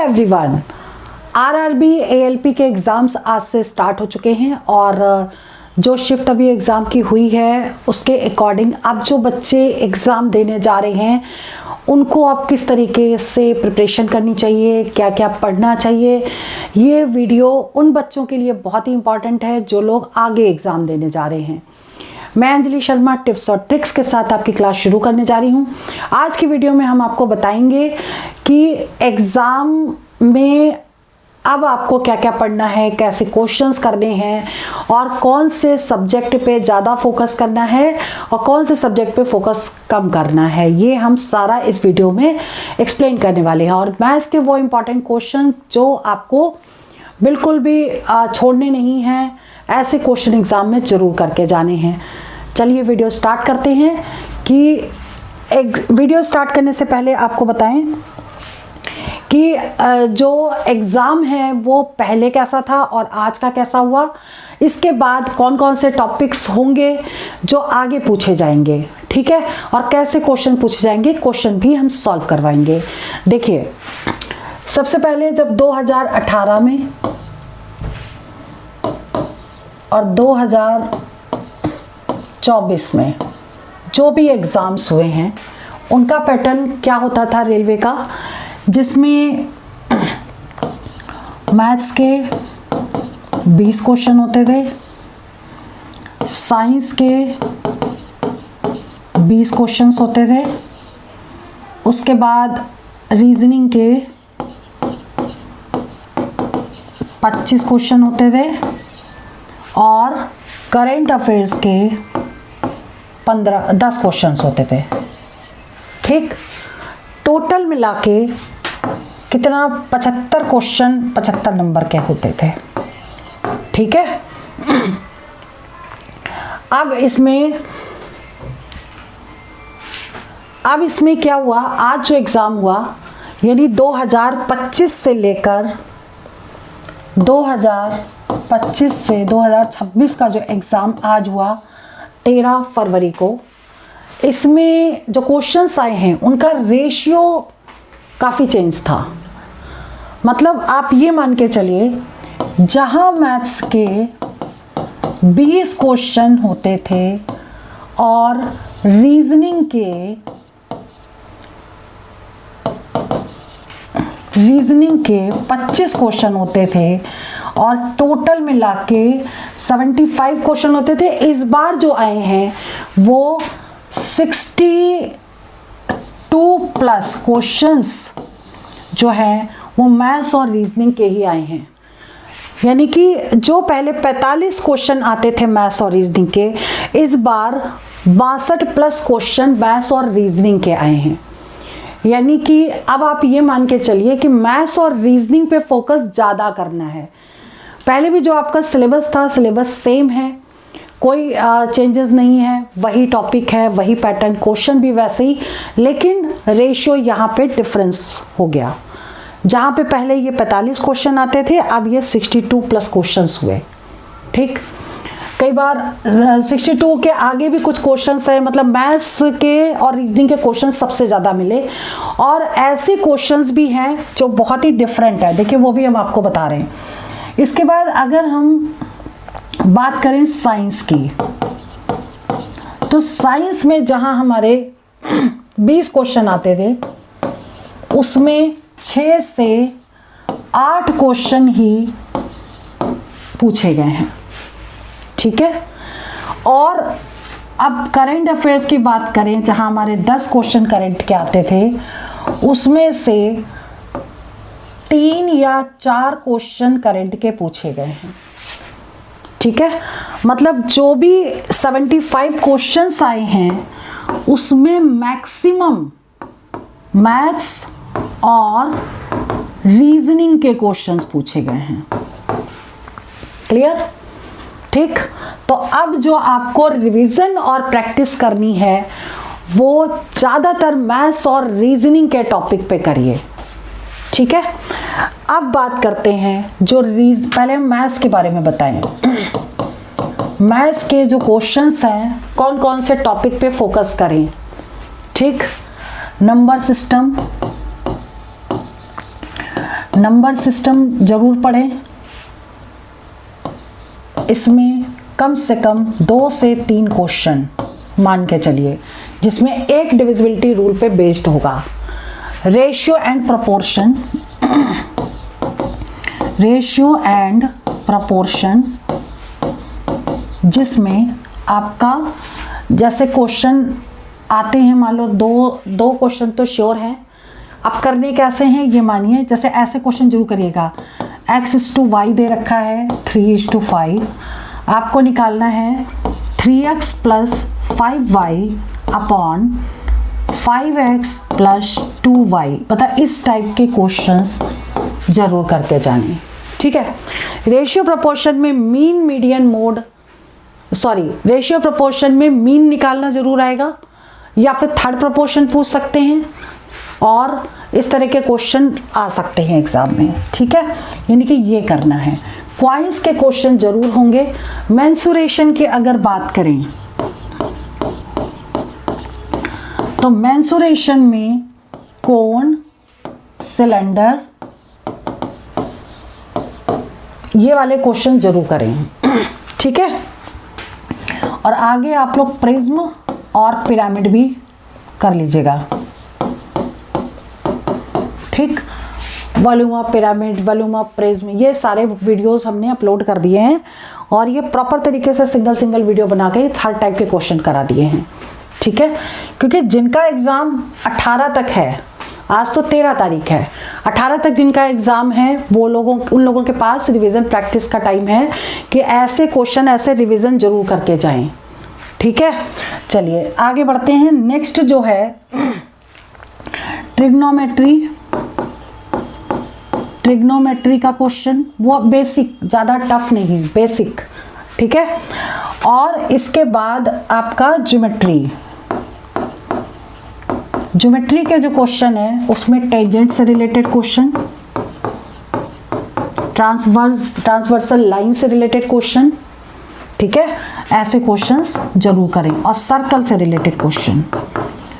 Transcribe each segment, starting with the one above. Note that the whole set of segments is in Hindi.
एवरीवन, आरआरबी एएलपी के एग्ज़ाम्स आज से स्टार्ट हो चुके हैं और जो शिफ्ट अभी एग्ज़ाम की हुई है उसके अकॉर्डिंग अब जो बच्चे एग्ज़ाम देने जा रहे हैं उनको अब किस तरीके से प्रिपरेशन करनी चाहिए, क्या क्या पढ़ना चाहिए, ये वीडियो उन बच्चों के लिए बहुत ही इम्पॉर्टेंट है जो लोग आगे एग्ज़ाम देने जा रहे हैं। मैं अंजलि शर्मा टिप्स और ट्रिक्स के साथ आपकी क्लास शुरू करने जा रही हूँ। आज की वीडियो में हम आपको बताएंगे कि एग्ज़ाम में अब आपको क्या क्या पढ़ना है, कैसे क्वेश्चंस करने हैं और कौन से सब्जेक्ट पे ज़्यादा फोकस करना है और कौन से सब्जेक्ट पे फोकस कम करना है, ये हम सारा इस वीडियो में एक्सप्लेन करने वाले हैं। और मैथ्स के वो इम्पॉर्टेंट क्वेश्चन जो आपको बिल्कुल भी छोड़ने नहीं हैं, ऐसे क्वेश्चन एग्ज़ाम में ज़रूर करके जाने हैं। चलिए वीडियो स्टार्ट करते हैं। कि वीडियो स्टार्ट करने से पहले आपको बताएं कि जो एग्ज़ाम है वो पहले कैसा था और आज का कैसा हुआ, इसके बाद कौन कौन से टॉपिक्स होंगे जो आगे पूछे जाएंगे, ठीक है, और कैसे क्वेश्चन पूछे जाएंगे, क्वेश्चन भी हम सॉल्व करवाएंगे। देखिए, सबसे पहले जब 2018 में और 2024 में जो भी एग्ज़ाम्स हुए हैं उनका पैटर्न क्या होता था रेलवे का, जिसमें मैथ्स के 20 क्वेश्चन होते थे, साइंस के 20 क्वेश्चंस होते थे, उसके बाद रीजनिंग के 25 क्वेश्चन होते थे और करंट अफेयर्स के 10 क्वेश्चंस होते थे। ठीक, टोटल मिला के कितना 75 क्वेश्चन 75 नंबर के होते थे। ठीक है, अब इसमें क्या हुआ, आज जो एग्ज़ाम हुआ यानी 2025 से लेकर 2025 से 2026 का जो एग्ज़ाम आज हुआ 13 फरवरी को, इसमें जो क्वेश्चंस आए हैं उनका रेशियो काफ़ी चेंज था। मतलब आप ये मान के चलिए, जहाँ मैथ्स के 20 क्वेश्चन होते थे और रीजनिंग के 25 क्वेश्चन होते थे और टोटल मिला के 75 क्वेश्चन होते थे, इस बार जो आए हैं वो 62 प्लस क्वेश्चंस जो हैं वो मैथ्स और रीजनिंग के ही आए हैं। यानी कि जो पहले 45 क्वेश्चन आते थे मैथ्स और रीजनिंग के, इस बार 62 प्लस क्वेश्चन मैथ्स और रीजनिंग के आए हैं। यानी कि अब आप ये मान के चलिए कि मैथ्स और रीजनिंग पे फोकस ज़्यादा करना है। पहले भी जो आपका सिलेबस था, सिलेबस सेम है, कोई चेंजेस नहीं है, वही टॉपिक है, वही पैटर्न, क्वेश्चन भी वैसे ही, लेकिन रेशियो यहाँ पे डिफरेंस हो गया। जहाँ पे पहले ये 45 क्वेश्चन आते थे, अब ये 62 प्लस क्वेश्चंस हुए। ठीक, कई बार 62 के आगे भी कुछ क्वेश्चंस है, मतलब मैथ्स के और रीजनिंग के क्वेश्चंस सबसे ज़्यादा मिले और ऐसे क्वेश्चंस भी हैं जो बहुत ही डिफरेंट है। देखिए, वो भी हम आपको बता रहे हैं। इसके बाद अगर हम बात करें साइंस की, तो साइंस में जहां हमारे 20 क्वेश्चन आते थे उसमें 6 से 8 क्वेश्चन ही पूछे गए हैं। ठीक है, और अब करंट अफेयर्स की बात करें, जहां हमारे 10 क्वेश्चन करंट के आते थे उसमें से 3 या 4 क्वेश्चन करंट के पूछे गए हैं। ठीक है, मतलब जो भी 75 क्वेश्चंस आए हैं उसमें मैक्सिमम मैथ्स और रीजनिंग के क्वेश्चंस पूछे गए हैं। क्लियर? ठीक, तो अब जो आपको रिवीजन और प्रैक्टिस करनी है वो ज़्यादातर मैथ्स और रीजनिंग के टॉपिक पे करिए। ठीक है, अब बात करते हैं जो पहले मैथ्स के बारे में बताएं। मैथ्स के जो क्वेश्चंस हैं कौन कौन से टॉपिक पे फोकस करें। ठीक, नंबर सिस्टम, नंबर सिस्टम जरूर पढ़ें, इसमें कम से कम 2 से 3 क्वेश्चन मान के चलिए, जिसमें एक डिविजिबिलिटी रूल पे बेस्ड होगा। Ratio and proportion, ratio and proportion, जिसमें आपका जैसे क्वेश्चन आते हैं, मान लो दो क्वेश्चन तो श्योर हैं। अब करने कैसे हैं ये मानिए, जैसे ऐसे क्वेश्चन जरूर करिएगा। x/y दे रखा है 3:5, आपको निकालना है 3x + 5y upon 5x + 2y। पता इस टाइप के क्वेश्चंस जरूर करके जाने, ठीक है। रेशियो प्रोपोर्शन में mean median mode, ratio proportion में मीन निकालना जरूर आएगा, या फिर थर्ड प्रोपोर्शन पूछ सकते हैं, और इस तरह के क्वेश्चन आ सकते हैं एग्जाम में, ठीक है। यानी कि ये करना है। क्वाइंस के क्वेश्चन जरूर होंगे। मेंसुरेशन की अगर बात करें तो मेंसुरेशन में कोन, सिलेंडर, ये वाले क्वेश्चन जरूर करें, ठीक है। और आगे आप लोग प्रिज्म और पिरामिड भी कर लीजिएगा, ठीक। Volume of pyramid, volume of prism, ये सारे वीडियोस हमने अपलोड कर दिए हैं, और ये प्रॉपर तरीके से सिंगल वीडियो बना के हर टाइप के क्वेश्चन करा दिए हैं, ठीक है। क्योंकि जिनका एग्जाम 18 तक है, आज तो 13 तारीख है, 18 तक जिनका एग्जाम है उन लोगों के पास रिवीजन प्रैक्टिस का टाइम है कि ऐसे क्वेश्चन, ऐसे रिवीजन जरूर करके जाएं, ठीक है। चलिए आगे बढ़ते हैं। नेक्स्ट जो है ट्रिग्नोमेट्री का क्वेश्चन, वो बेसिक, ज़्यादा टफ नहीं, बेसिक, ठीक है। और इसके बाद आपका ज्योमेट्री के जो क्वेश्चन है उसमें टेंजेंट से रिलेटेड क्वेश्चन, ट्रांसवर्सल लाइन से रिलेटेड क्वेश्चन, ठीक है, ऐसे क्वेश्चंस जरूर करें। और सर्कल से रिलेटेड क्वेश्चन,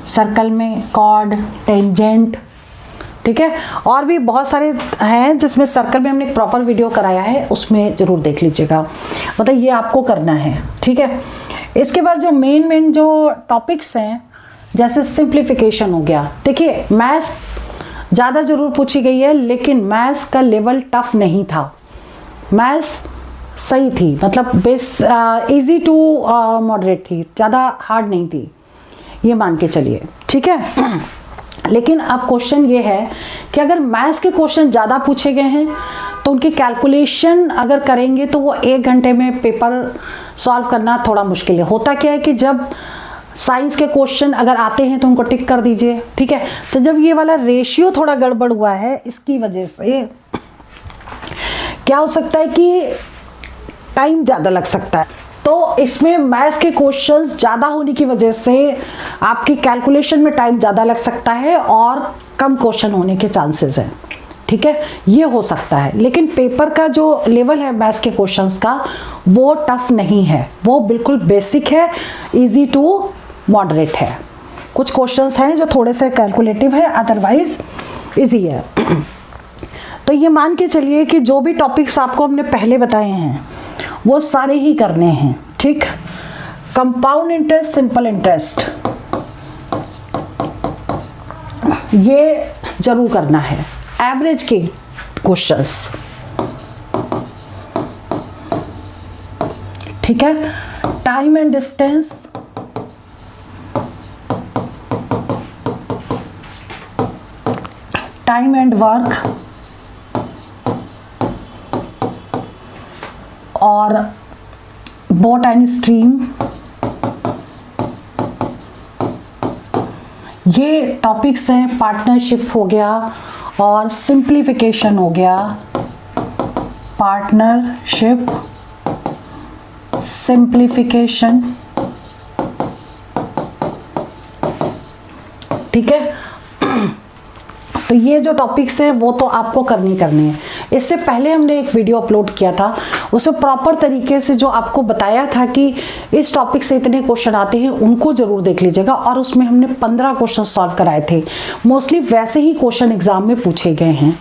सर्कल में कॉर्ड, टेंजेंट, ठीक है। और भी बहुत सारे हैं जिसमें सर्कल में हमने एक प्रॉपर वीडियो कराया है, उसमें जरूर देख लीजिएगा। मतलब ये आपको करना है, ठीक है। इसके बाद जो मेन जो टॉपिक्स हैं, जैसे सिंप्लीफिकेशन हो गया। देखिए मैथ्स ज़्यादा जरूर पूछी गई है, लेकिन मैथ्स का लेवल टफ नहीं था, मैथ्स सही थी, मतलब इजी टू मॉडरेट थी, ज़्यादा हार्ड नहीं थी, ये मान के चलिए, ठीक है। लेकिन अब क्वेश्चन ये है कि अगर मैथ्स के क्वेश्चन ज़्यादा पूछे गए हैं तो उनकी कैलकुलेशन अगर करेंगे तो वो 1 घंटे में पेपर सॉल्व करना थोड़ा मुश्किल है। होता क्या है कि जब साइंस के क्वेश्चन अगर आते हैं तो उनको टिक कर दीजिए, ठीक है। तो जब ये वाला रेशियो थोड़ा गड़बड़ हुआ है, इसकी वजह से क्या हो सकता है कि टाइम ज़्यादा लग सकता है। तो इसमें मैथ्स के क्वेश्चंस ज़्यादा होने की वजह से आपकी कैलकुलेशन में टाइम ज़्यादा लग सकता है और कम क्वेश्चन होने के चांसेस हैं, ठीक है, ये हो सकता है। लेकिन पेपर का जो लेवल है मैथ्स के क्वेश्चंस का, वो टफ नहीं है, वो बिल्कुल बेसिक है, इजी टू मॉडरेट है। कुछ क्वेश्चंस हैं जो थोड़े से कैलकुलेटिव है, अदरवाइज इजी है। तो ये मान के चलिए कि जो भी टॉपिक्स आपको हमने पहले बताए हैं वो सारे ही करने हैं, ठीक। कंपाउंड इंटरेस्ट, सिंपल इंटरेस्ट, ये जरूर करना है। एवरेज के क्वेश्चंस, ठीक है। Time and distance, time and work, और बोट एंड स्ट्रीम, ये टॉपिक्स हैं। पार्टनरशिप हो गया और सिंप्लीफिकेशन हो गया, पार्टनरशिप, सिंप्लीफिकेशन, ठीक है। तो ये जो टॉपिक्स हैं वो तो आपको करने हैं। इससे पहले हमने एक वीडियो अपलोड किया था, उसे प्रॉपर तरीके से जो आपको बताया था कि इस टॉपिक से इतने क्वेश्चन आते हैं उनको जरूर देख लीजिएगा। और उसमें हमने 15 क्वेश्चन सॉल्व कराए थे। मोस्टली वैसे ही क्वेश्चन एग्जाम में पूछे गए हैं।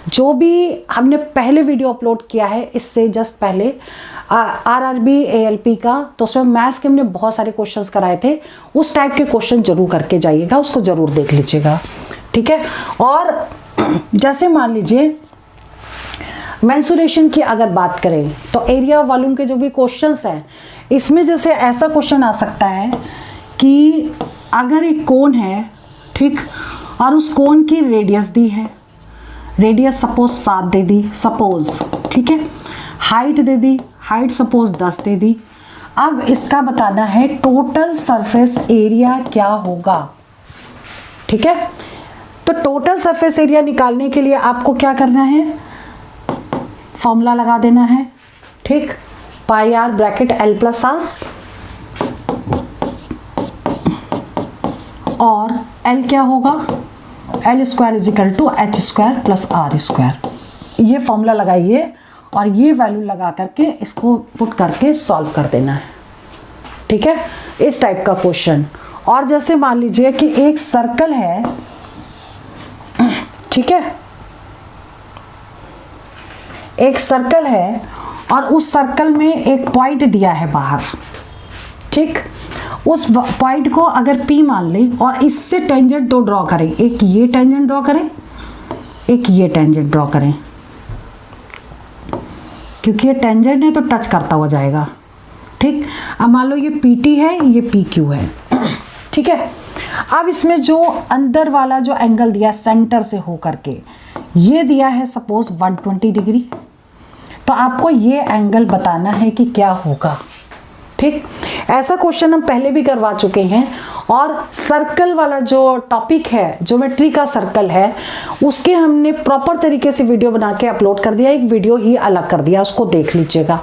जो भी हमने पहले वीडियो अपलोड किया है इससे जस्ट पहले आरआरबी एएलपी का, तो उसमें मैथ्स के हमने बहुत सारे क्वेश्चंस कराए थे। उस टाइप के क्वेश्चन जरूर करके जाइएगा, उसको जरूर देख लीजिएगा, ठीक है। और जैसे मान लीजिए मेंसुरेशन की अगर बात करें तो एरिया वॉल्यूम के जो भी क्वेश्चंस हैं, इसमें जैसे ऐसा क्वेश्चन आ सकता है कि अगर एक कोन है, ठीक, और उस कोन की रेडियस दी है, रेडियस सपोज 7 दे दी सपोज, ठीक है, हाइट दे दी, हाइट सपोज 10 दे दी। अब इसका बताना है टोटल सरफेस एरिया क्या होगा, ठीक है। तो टोटल सरफेस एरिया निकालने के लिए आपको क्या करना है, फॉर्मूला लगा देना है, ठीक, pi r bracket l plus r, और एल क्या होगा, l square is equal to h square plus r square. ये फॉर्मूला लगाइए और ये वैल्यू लगा करके इसको पुट करके सॉल्व कर देना है, ठीक है, इस टाइप का क्वेश्चन। और जैसे मान लीजिए कि एक सर्कल है, ठीक है, एक सर्कल है और उस सर्कल में एक पॉइंट दिया है बाहर, ठीक, उस पॉइंट को अगर P मान लें और इससे टेंजेंट दो ड्रॉ करें, एक ये टेंजेंट ड्रॉ करें, एक ये टेंजेंट ड्रॉ करें, क्योंकि ये टेंजेंट है तो टच करता हुआ जाएगा, ठीक। अब मान लो ये PT है, ये PQ है, ठीक है। अब इसमें जो अंदर वाला जो एंगल दिया सेंटर से हो करके ये दिया है सपोज 120 डिग्री, तो आपको ये एंगल बताना है कि क्या होगा, ठीक। ऐसा क्वेश्चन हम पहले भी करवा चुके हैं। और सर्कल वाला जो टॉपिक है, ज्योमेट्री का सर्कल है, उसके हमने प्रॉपर तरीके से वीडियो बना के अपलोड कर दिया, एक वीडियो ही अलग कर दिया, उसको देख लीजिएगा,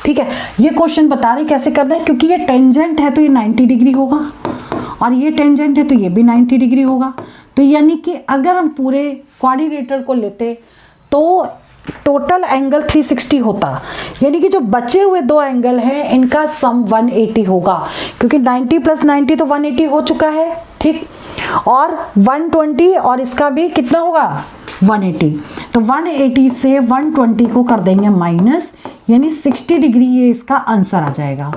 ठीक है। ये क्वेश्चन बता रहे कैसे करना है, क्योंकि ये टेंजेंट है तो ये 90 डिग्री होगा और ये टेंजेंट है तो ये भी 90 डिग्री होगा। तो यानी कि अगर हम पूरे क्वाड्रिलेटरल को लेते तो टोटल एंगल 360 होता, यानी कि जो बचे हुए दो एंगल हैं इनका सम 180 होगा, क्योंकि 90 प्लस 90 तो 180 हो चुका है, ठीक। और 120 और इसका भी कितना होगा 180, तो 180 से 120 को कर देंगे माइनस, यानी 60 डिग्री ये इसका आंसर आ जाएगा।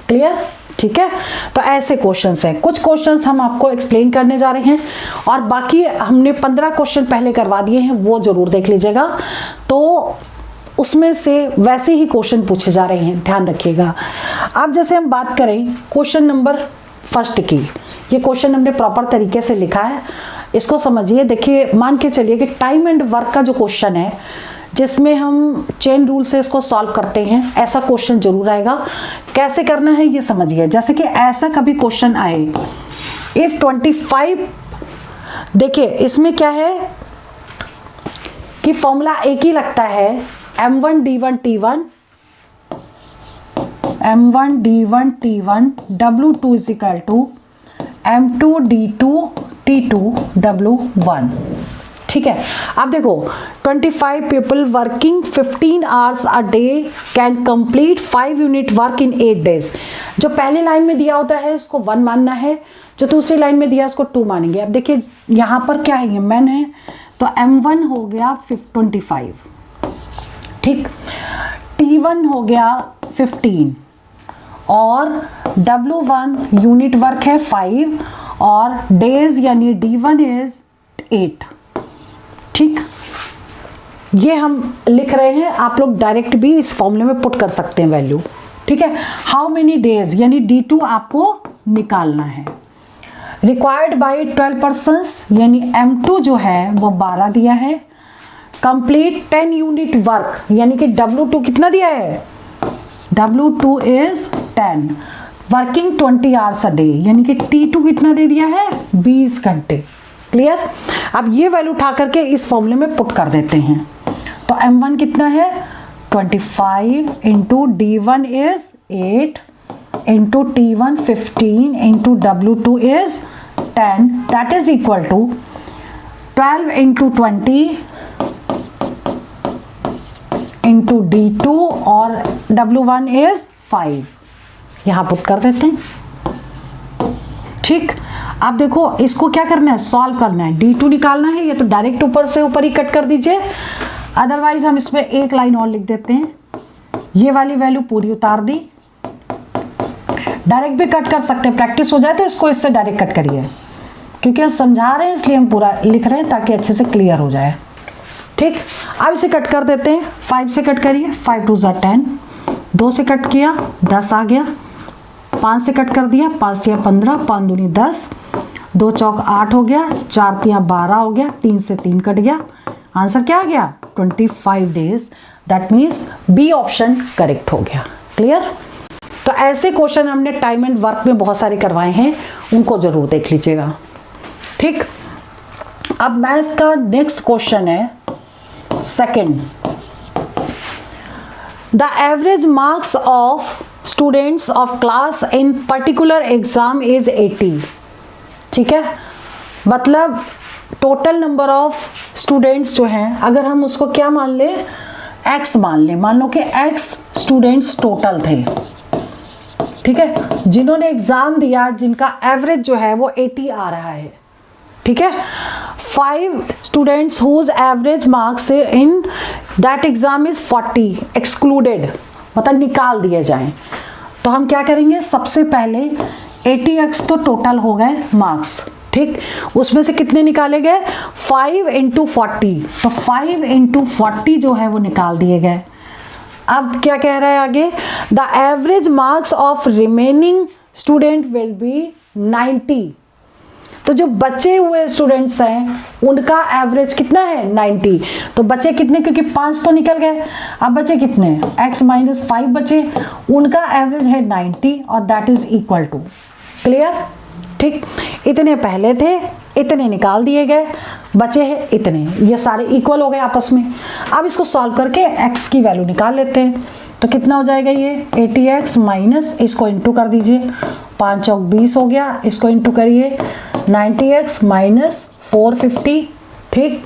क्लियर, ठीक है। तो ऐसे क्वेश्चंस हैं, कुछ क्वेश्चंस हम आपको एक्सप्लेन करने जा रहे हैं और बाकी हमने 15 क्वेश्चन पहले करवा दिए हैं, वो जरूर देख लीजिएगा। तो उसमें से वैसे ही क्वेश्चन पूछे जा रहे हैं, ध्यान रखिएगा। अब जैसे हम बात करें क्वेश्चन नंबर फर्स्ट की, ये क्वेश्चन हमने प्रॉपर तरीके से लिखा है, इसको समझिए। देखिए, मान के चलिए कि टाइम एंड वर्क का जो क्वेश्चन है, जिसमें हम चेन रूल से इसको सॉल्व करते हैं, ऐसा क्वेश्चन जरूर आएगा। कैसे करना है ये समझिए। जैसे कि ऐसा कभी क्वेश्चन आए, इफ 25, देखिए इसमें क्या है कि फॉर्मूला एक ही लगता है, m1 d1 t1 m1 d1 t1 w2 is equal to m2 d2 t2 w1, ठीक है। अब देखो 25 people working 15 hours a day can complete 5 unit work in 8 days. जो पहले लाइन में दिया होता है इसको 1 मानना है, जो दूसरी लाइन में दिया उसको 2 मानेंगे। अब देखिए यहाँ पर क्या है, ये मैन है, तो m1 हो गया 25, ठीक, t1 हो गया 15 और w1 यूनिट वर्क है 5 और डेज यानी d1 इज 8, ठीक। ये हम लिख रहे हैं, आप लोग डायरेक्ट भी इस फॉर्मूले में पुट कर सकते हैं वैल्यू, ठीक है। हाउ मेनी डेज यानी d2 आपको निकालना है। रिक्वायर्ड बाय 12 पर्सन्स यानी m2 जो है वो 12 दिया है। कंप्लीट 10 यूनिट वर्क यानी कि w2 कितना दिया है, w2 is 10, working 20 hours a day यानी कि t2 कितना दे दिया है 20 घंटे। क्लियर। अब ये वैल्यू उठा करके इस फॉर्मूले में पुट कर देते हैं, तो m1 कितना है 25 into d1 is 8 into t1 15 into w2 is 10, that is equal to 12 into 20 into into D2 और W1 इज 5, यहाँ पुट कर देते हैं। ठीक, अब देखो इसको क्या करना है, सॉल्व करना है, D2 निकालना है। ये तो डायरेक्ट ऊपर से ऊपर ही कट कर दीजिए, अदरवाइज हम इसमें एक लाइन और लिख देते हैं। ये वाली वैल्यू पूरी उतार दी, डायरेक्ट भी कट कर सकते हैं, प्रैक्टिस हो जाए तो इसको इससे डायरेक्ट कट करिए, क्योंकि हम समझा रहे हैं इसलिए हम पूरा लिख रहे हैं ताकि अच्छे से क्लियर हो जाए। ठीक, अब इसे कट कर देते हैं। 5 से कट करिए, 5 2 ज़ा 10, 2 से कट किया 10 आ गया, 5 से कट कर दिया 5 से 15, 5 दूनी 10, 2 चौक 8 हो गया, 4 तियाँ 12 हो गया, 3 से 3 कट गया, आंसर क्या आ गया 25 days. That means B option correct हो गया। क्लियर? तो ऐसे क्वेश्चन हमने टाइम एंड वर्क में बहुत सारे करवाए हैं, उनको जरूर देख लीजिएगा। ठीक, अब मैथ्स का नेक्स्ट क्वेश्चन है second. The average marks of students of class in particular exam is 80। ठीक है, मतलब टोटल नंबर ऑफ स्टूडेंट्स जो हैं, अगर हम उसको क्या मान ले, x मान ले, मान लो कि x स्टूडेंट्स टोटल थे। ठीक है, जिन्होंने एग्जाम दिया, जिनका एवरेज जो है वो 80 आ रहा है। ठीक है, 5 students whose average marks in that exam is 40 excluded, मतलब निकाल दिए जाएं। तो हम क्या करेंगे, सबसे पहले 80x तो टोटल हो गए मार्क्स। ठीक, उसमें से कितने निकाले गए, 5 इंटू 40, तो 5 इंटू 40 जो है वो निकाल दिए गए। अब क्या कह रहा है आगे, the average marks of remaining student will be 90। तो जो बचे हुए स्टूडेंट्स हैं उनका एवरेज कितना है 90। तो बचे कितने, क्योंकि 5 तो निकल गए, अब बचे कितने, x माइनस 5 बचे, उनका एवरेज है 90 और that is equal to. Clear? ठीक, इतने पहले थे, इतने निकाल दिए गए, बचे हैं इतने, ये सारे इक्वल हो गए आपस में। अब इसको सॉल्व करके x की वैल्यू निकाल लेते हैं। तो कितना हो जाएगा ये 80x माइनस, इसको इंटू कर दीजिए, 5 चौक 20 हो गया, इसको इंटू करिए 90x माइनस 450। ठीक,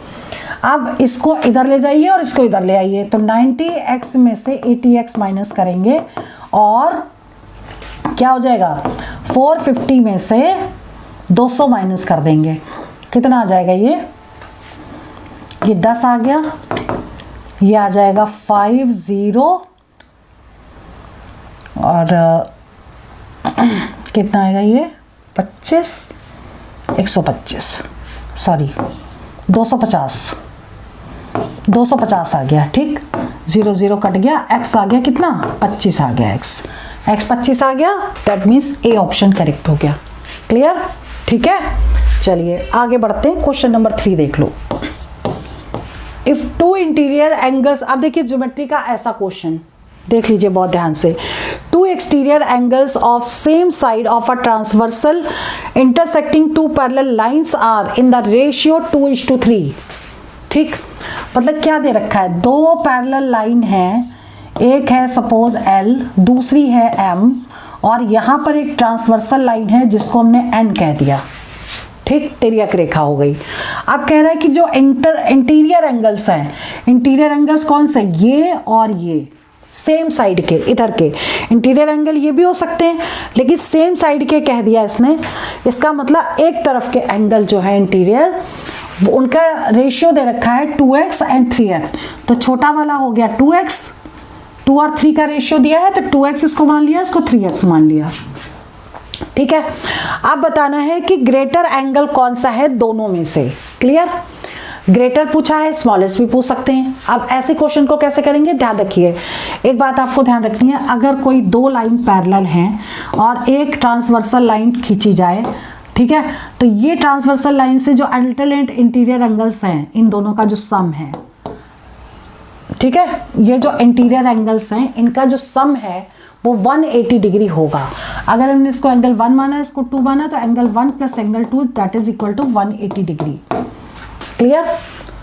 अब इसको इधर ले जाइए और इसको इधर ले आइए, तो 90x में से 80x माइनस करेंगे और क्या हो जाएगा, 450 में से 200 माइनस कर देंगे, कितना आ जाएगा ये 10 आ गया, ये आ जाएगा 50 और कितना आएगा ये 25, 125, सॉरी 250 आ गया। ठीक, 0 0 कट गया, x आ गया कितना 25 आ गया, x 25 आ गया, that means A option correct हो गया। क्लियर? ठीक है, चलिए आगे बढ़ते हैं। क्वेश्चन नंबर 3 देख लो। इफ 2 इंटीरियर एंगल्स, अब देखिए ज्योमेट्री का ऐसा क्वेश्चन देख लीजिए बहुत ध्यान से। 2 exterior angles of same side of a transversal intersecting 2 parallel lines are in the ratio 2:3। ठीक, मतलब क्या दे रखा है, 2 पैरेलल लाइन है, एक है सपोज L, दूसरी है M, और यहाँ पर एक ट्रांसवर्सल लाइन है जिसको हमने N कह दिया। ठीक, तिर्यक रेखा हो गई। अब कह रहा है कि जो इंटीरियर एंगल्स हैं, इंटीरियर एंगल्स कौन से, ये और ये सेम साइड के, इधर के इंटीरियर एंगल ये भी हो सकते हैं, लेकिन सेम साइड के कह दिया इसने। इसका मतलब एक तरफ के एंगल जो है इंटीरियर, उनका रेशियो दे रखा है 2x एंड 3x। तो छोटा वाला हो गया 2x, 2 और 3 का रेशियो दिया है तो 2x इसको मान लिया, इसको 3x मान लिया। ठीक है, अब बताना है कि ग्रेटर एंगल कौन सा है दोनों में से। क्लियर? ग्रेटर पूछा है, स्मॉलेस्ट भी पूछ सकते हैं। अब ऐसे क्वेश्चन को कैसे करेंगे, ध्यान रखिए, एक बात आपको ध्यान रखनी है, अगर कोई 2 लाइन पैरेलल हैं और एक ट्रांसवर्सल लाइन खींची जाए, ठीक है, तो ये ट्रांसवर्सल लाइन से जो अल्टरनेट इंटीरियर एंगल्स हैं, इन दोनों का जो सम है, ठीक है, ये जो इंटीरियर एंगल्स हैं इनका जो सम है वो 180 डिग्री होगा। अगर हमने इसको एंगल 1 माना, इसको 2 माना, तो angle 1 plus angle 2 that is equal to 180 degree. Clear?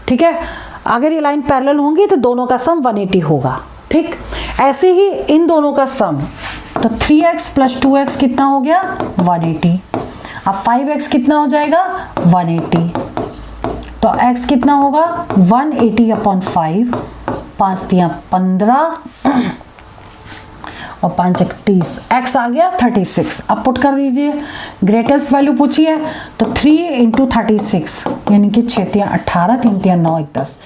ठीक है, अगर ये लाइन पैरेलल होंगी तो दोनों का सम 180 होगा। ठीक, ऐसे ही इन दोनों का सम, तो 3x प्लस 2x कितना हो गया 180। अब 5x कितना हो जाएगा 180, तो x कितना होगा 180 अपॉन 5, 5 तियां 15 और 5 31, x आ गया 36। अब पुट कर दीजिए, ग्रेटेस्ट वैल्यू पूछी है तो 3 × 36 यानी कि 6 तियां 18, 3 तियां 9, 1 10,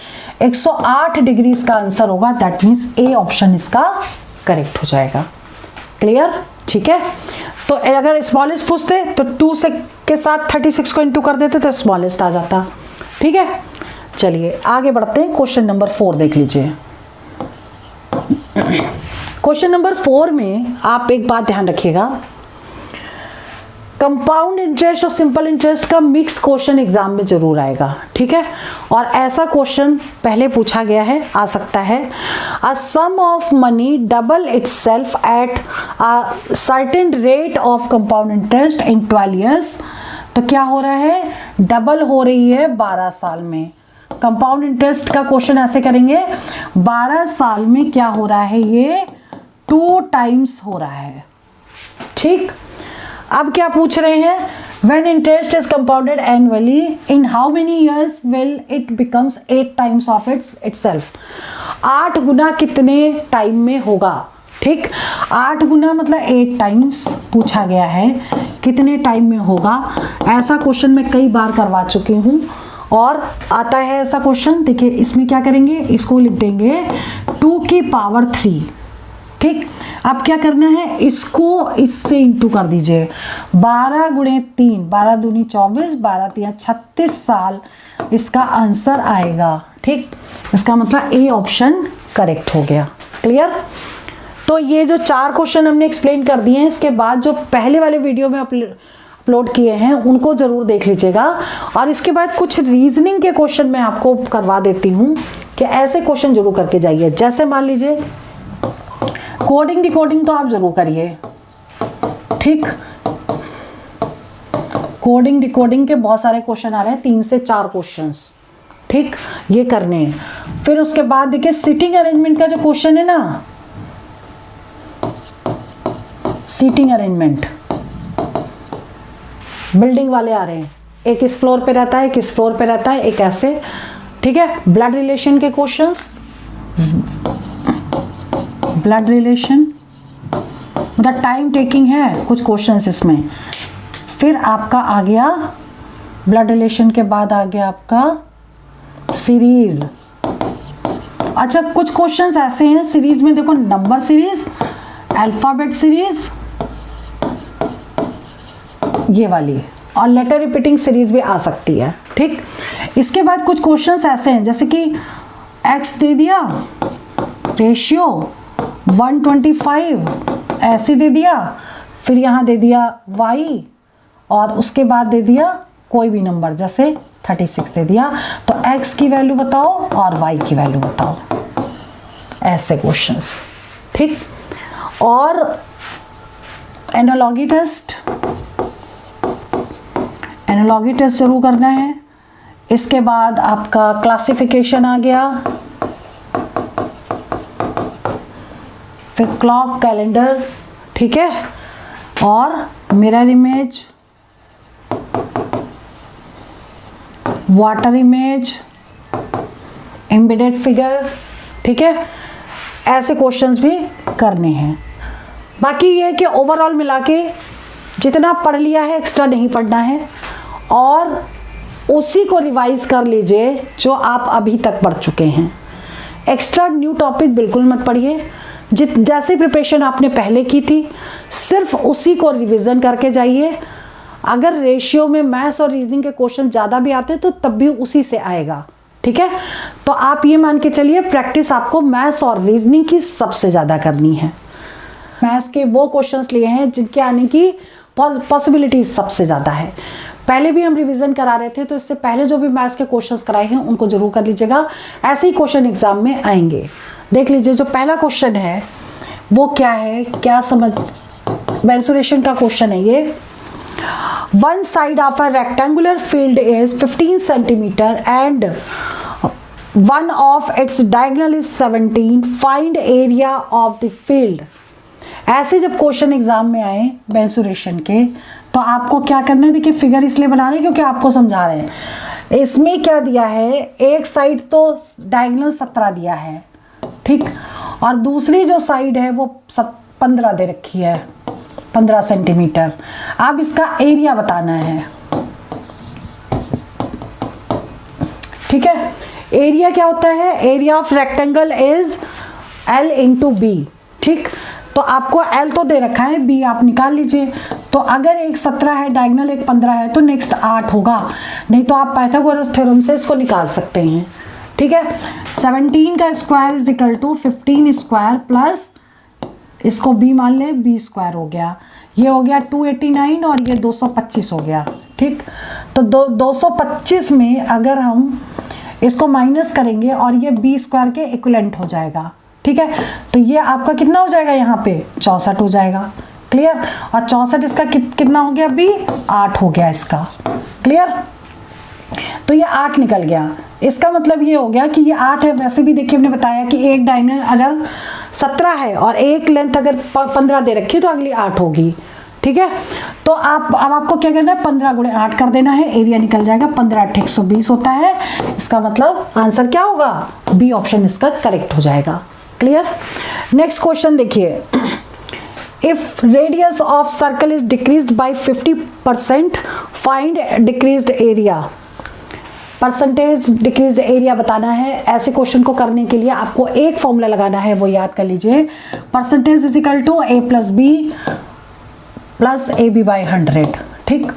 108 डिग्री इसका आंसर होगा। दैट मीन्स ए ऑप्शन इसका करेक्ट हो जाएगा। क्लियर? ठीक है। तो अगर स्मॉलेस्ट पूछते तो 2 से के साथ 36 को इंटू कर देते तो स्मॉलेस्ट आ जाता। ठीक है, चलिए आगे बढ़ते हैं। क्वेश्चन नंबर 4 देख लीजिए। क्वेश्चन नंबर 4 में आप एक बात ध्यान रखिएगा, कंपाउंड इंटरेस्ट और सिंपल इंटरेस्ट का मिक्स क्वेश्चन एग्जाम में जरूर आएगा। ठीक है, और ऐसा क्वेश्चन पहले पूछा गया है, आ सकता है। A sum of money double itself at a certain rate of compound interest in 12 years. तो क्या हो रहा है, डबल हो रही है 12 साल में। कंपाउंड इंटरेस्ट का क्वेश्चन ऐसे करेंगे, 12 साल में क्या हो रहा है, ये 2 टाइम्स हो रहा है। ठीक, अब क्या पूछ रहे हैं, when interest is compounded annually in how many years will it becomes 8 times of itself। 8 गुना कितने टाइम में होगा। ठीक, 8 गुना मतलब 8 टाइम्स पूछा गया है, कितने टाइम में होगा। ऐसा क्वेश्चन मैं कई बार करवा चुकी हूँ और आता है ऐसा क्वेश्चन। देखिए इसमें क्या करेंगे, इसको लिख देंगे 2 की पावर 3। ठीक, अब क्या करना है, इसको इससे इंटू कर दीजिए, 12 × 3, 12 दूनी 24, 12 तियां 36 साल इसका आंसर आएगा। ठीक, इसका मतलब ए ऑप्शन करेक्ट हो गया। क्लियर? तो ये जो 4 क्वेश्चन हमने एक्सप्लेन कर दिए हैं, इसके बाद जो पहले वाले वीडियो में अपलोड किए हैं उनको जरूर देख लीजिएगा। और इसके बाद कुछ रीजनिंग के क्वेश्चन मैं आपको करवा देती हूँ कि ऐसे क्वेश्चन जरूर करके जाइए। जैसे मान लीजिए कोडिंग डिकोडिंग तो आप जरूर करिए। ठीक, कोडिंग डिकोडिंग के बहुत सारे क्वेश्चन आ रहे हैं, 3 से 4 क्वेश्चंस। ठीक, ये करने हैं। फिर उसके बाद देखिए सीटिंग अरेंजमेंट का जो क्वेश्चन है ना, सीटिंग अरेंजमेंट बिल्डिंग वाले आ रहे हैं, एक इस फ्लोर पे रहता है, एक इस फ्लोर पे रहता है, एक ऐसे। ठीक है, ब्लड रिलेशन के क्वेश्चंस, ब्लड रिलेशन मतलब टाइम टेकिंग है कुछ क्वेश्चंस इसमें। फिर आपका आ गया ब्लड रिलेशन के बाद आ गया आपका सीरीज। अच्छा, कुछ क्वेश्चंस ऐसे हैं सीरीज में, देखो नंबर सीरीज, अल्फाबेट सीरीज, ये वाली, और लेटर रिपीटिंग सीरीज भी आ सकती है। ठीक, इसके बाद कुछ क्वेश्चंस ऐसे हैं जैसे कि एक्स दे दिया, रेशियो 125 ऐसे दे दिया, फिर यहाँ दे दिया y और उसके बाद दे दिया कोई भी नंबर जैसे 36 दे दिया, तो x की वैल्यू बताओ और y की वैल्यू बताओ, ऐसे क्वेश्चंस। ठीक, और एनालॉगी टेस्ट, एनालॉगी टेस्ट जरूर करना है। इसके बाद आपका क्लासिफिकेशन आ गया, फिर क्लॉक कैलेंडर। ठीक है, और mirror image, water image, embedded figure. ठीक है, ऐसे क्वेश्चंस भी करने हैं। बाकी ये कि ओवरऑल मिला के जितना पढ़ लिया है एक्स्ट्रा नहीं पढ़ना है, और उसी को रिवाइज कर लीजिए जो आप अभी तक पढ़ चुके हैं। एक्स्ट्रा न्यू टॉपिक बिल्कुल मत पढ़िए। जैसी प्रिपरेशन आपने पहले की थी सिर्फ उसी को रिवीजन करके जाइए। अगर रेशियो में मैथ्स और रीजनिंग के क्वेश्चन ज़्यादा भी आते हैं तो तब भी उसी से आएगा। ठीक है, तो आप ये मान के चलिए प्रैक्टिस आपको मैथ्स और रीजनिंग की सबसे ज़्यादा करनी है। मैथ्स के वो क्वेश्चंस लिए हैं जिनके आने की पॉसिबिलिटी सबसे ज़्यादा है। पहले भी हम रिवीजन करा रहे थे, तो इससे पहले जो भी मैथ्स के क्वेश्चंस कराए हैं उनको जरूर कर लीजिएगा। ऐसे ही क्वेश्चन एग्जाम में आएंगे। देख लीजिए जो पहला क्वेश्चन है वो क्या है, क्या समझ, मेंसुरेशन का क्वेश्चन है ये। One side of a rectangular field is 15 centimetre and one of its diagonal is 17, find area of the field. ऐसे जब क्वेश्चन एग्जाम में आए मेंसुरेशन के, तो आपको क्या करना है, देखिए फिगर इसलिए बना रहे हैं क्योंकि आपको समझा रहे हैं। इसमें क्या दिया है, एक साइड तो डायगोनल 17 दिया है, ठीक। और दूसरी जो साइड है वो 15 दे रखी है, 15 सेंटीमीटर। अब इसका एरिया बताना है, ठीक है। एरिया क्या होता है? Area of rectangle is L into B, ठीक। तो आपको L तो दे रखा है, B आप निकाल लीजिए। तो अगर एक 17 है डायगोनल, एक 15 है, तो नेक्स्ट 8 होगा, नहीं तो आप पाइथागोरस थ्योरम से इसको निकाल सकते हैं, ठीक है। 17 का square is equal to 15 square plus इसको B मान ले, B स्क्वायर हो गया, ये हो गया 289 और ये 225 हो गया, ठीक। तो 225 में अगर हम इसको माइनस करेंगे और ये B स्क्वायर के इक्विवेलेंट हो जाएगा, ठीक है। तो ये आपका कितना हो जाएगा? यहाँ पे 64 हो जाएगा, क्लियर। और 64 इसका कितना हो गया? B 8 हो गया इसका, क्लियर। तो ये 8 निकल गया। इसका मतलब ये हो गया कि ये 8 है। वैसे भी देखिए हमने बताया कि एक डायगोनल अगर 17 है और एक लेंथ अगर 15 दे रखी तो अगली 8 होगी, ठीक है। तो अब आपको क्या करना है? 15 गुणे 8 कर देना है, एरिया निकल जाएगा। 15 8 120 होता है। इसका मतलब आंसर क्या होगा? बी ऑप्शन इसका करेक्ट हो जाएगा, क्लियर। नेक्स्ट क्वेश्चन देखिए, if radius of circle is decreased bye 50%, find decreased area. Percentage decrease area बताना है। ऐसे क्वेश्चन को करने के लिए आपको एक फॉर्मूला लगाना है, वो याद कर लीजिए। Percentage is equal to A plus B plus AB by 100, ठीक।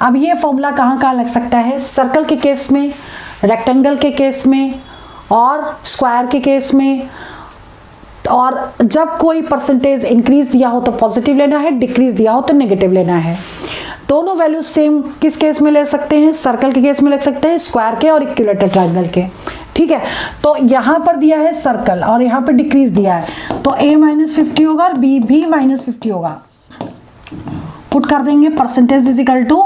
अब ये फॉर्मूला कहाँ लग सकता है? सर्कल के केस में, रेक्टेंगल के केस में और स्क्वायर के केस में। और जब कोई परसेंटेज इंक्रीज दिया हो तो पॉजिटिव लेना है, डिक्रीज दिया हो तो नेगेटिव लेना है। दोनों वैल्यूज सेम किस केस में ले सकते हैं? सर्कल के केस में ले सकते हैं, स्क्वायर के और इक्विलेटरल ट्रायंगल के, ठीक है। तो यहाँ पर दिया है सर्कल और यहाँ पर डिक्रीज दिया है, तो A -50 होगा और B भी -50 होगा। पुट कर देंगे, percentage is equal to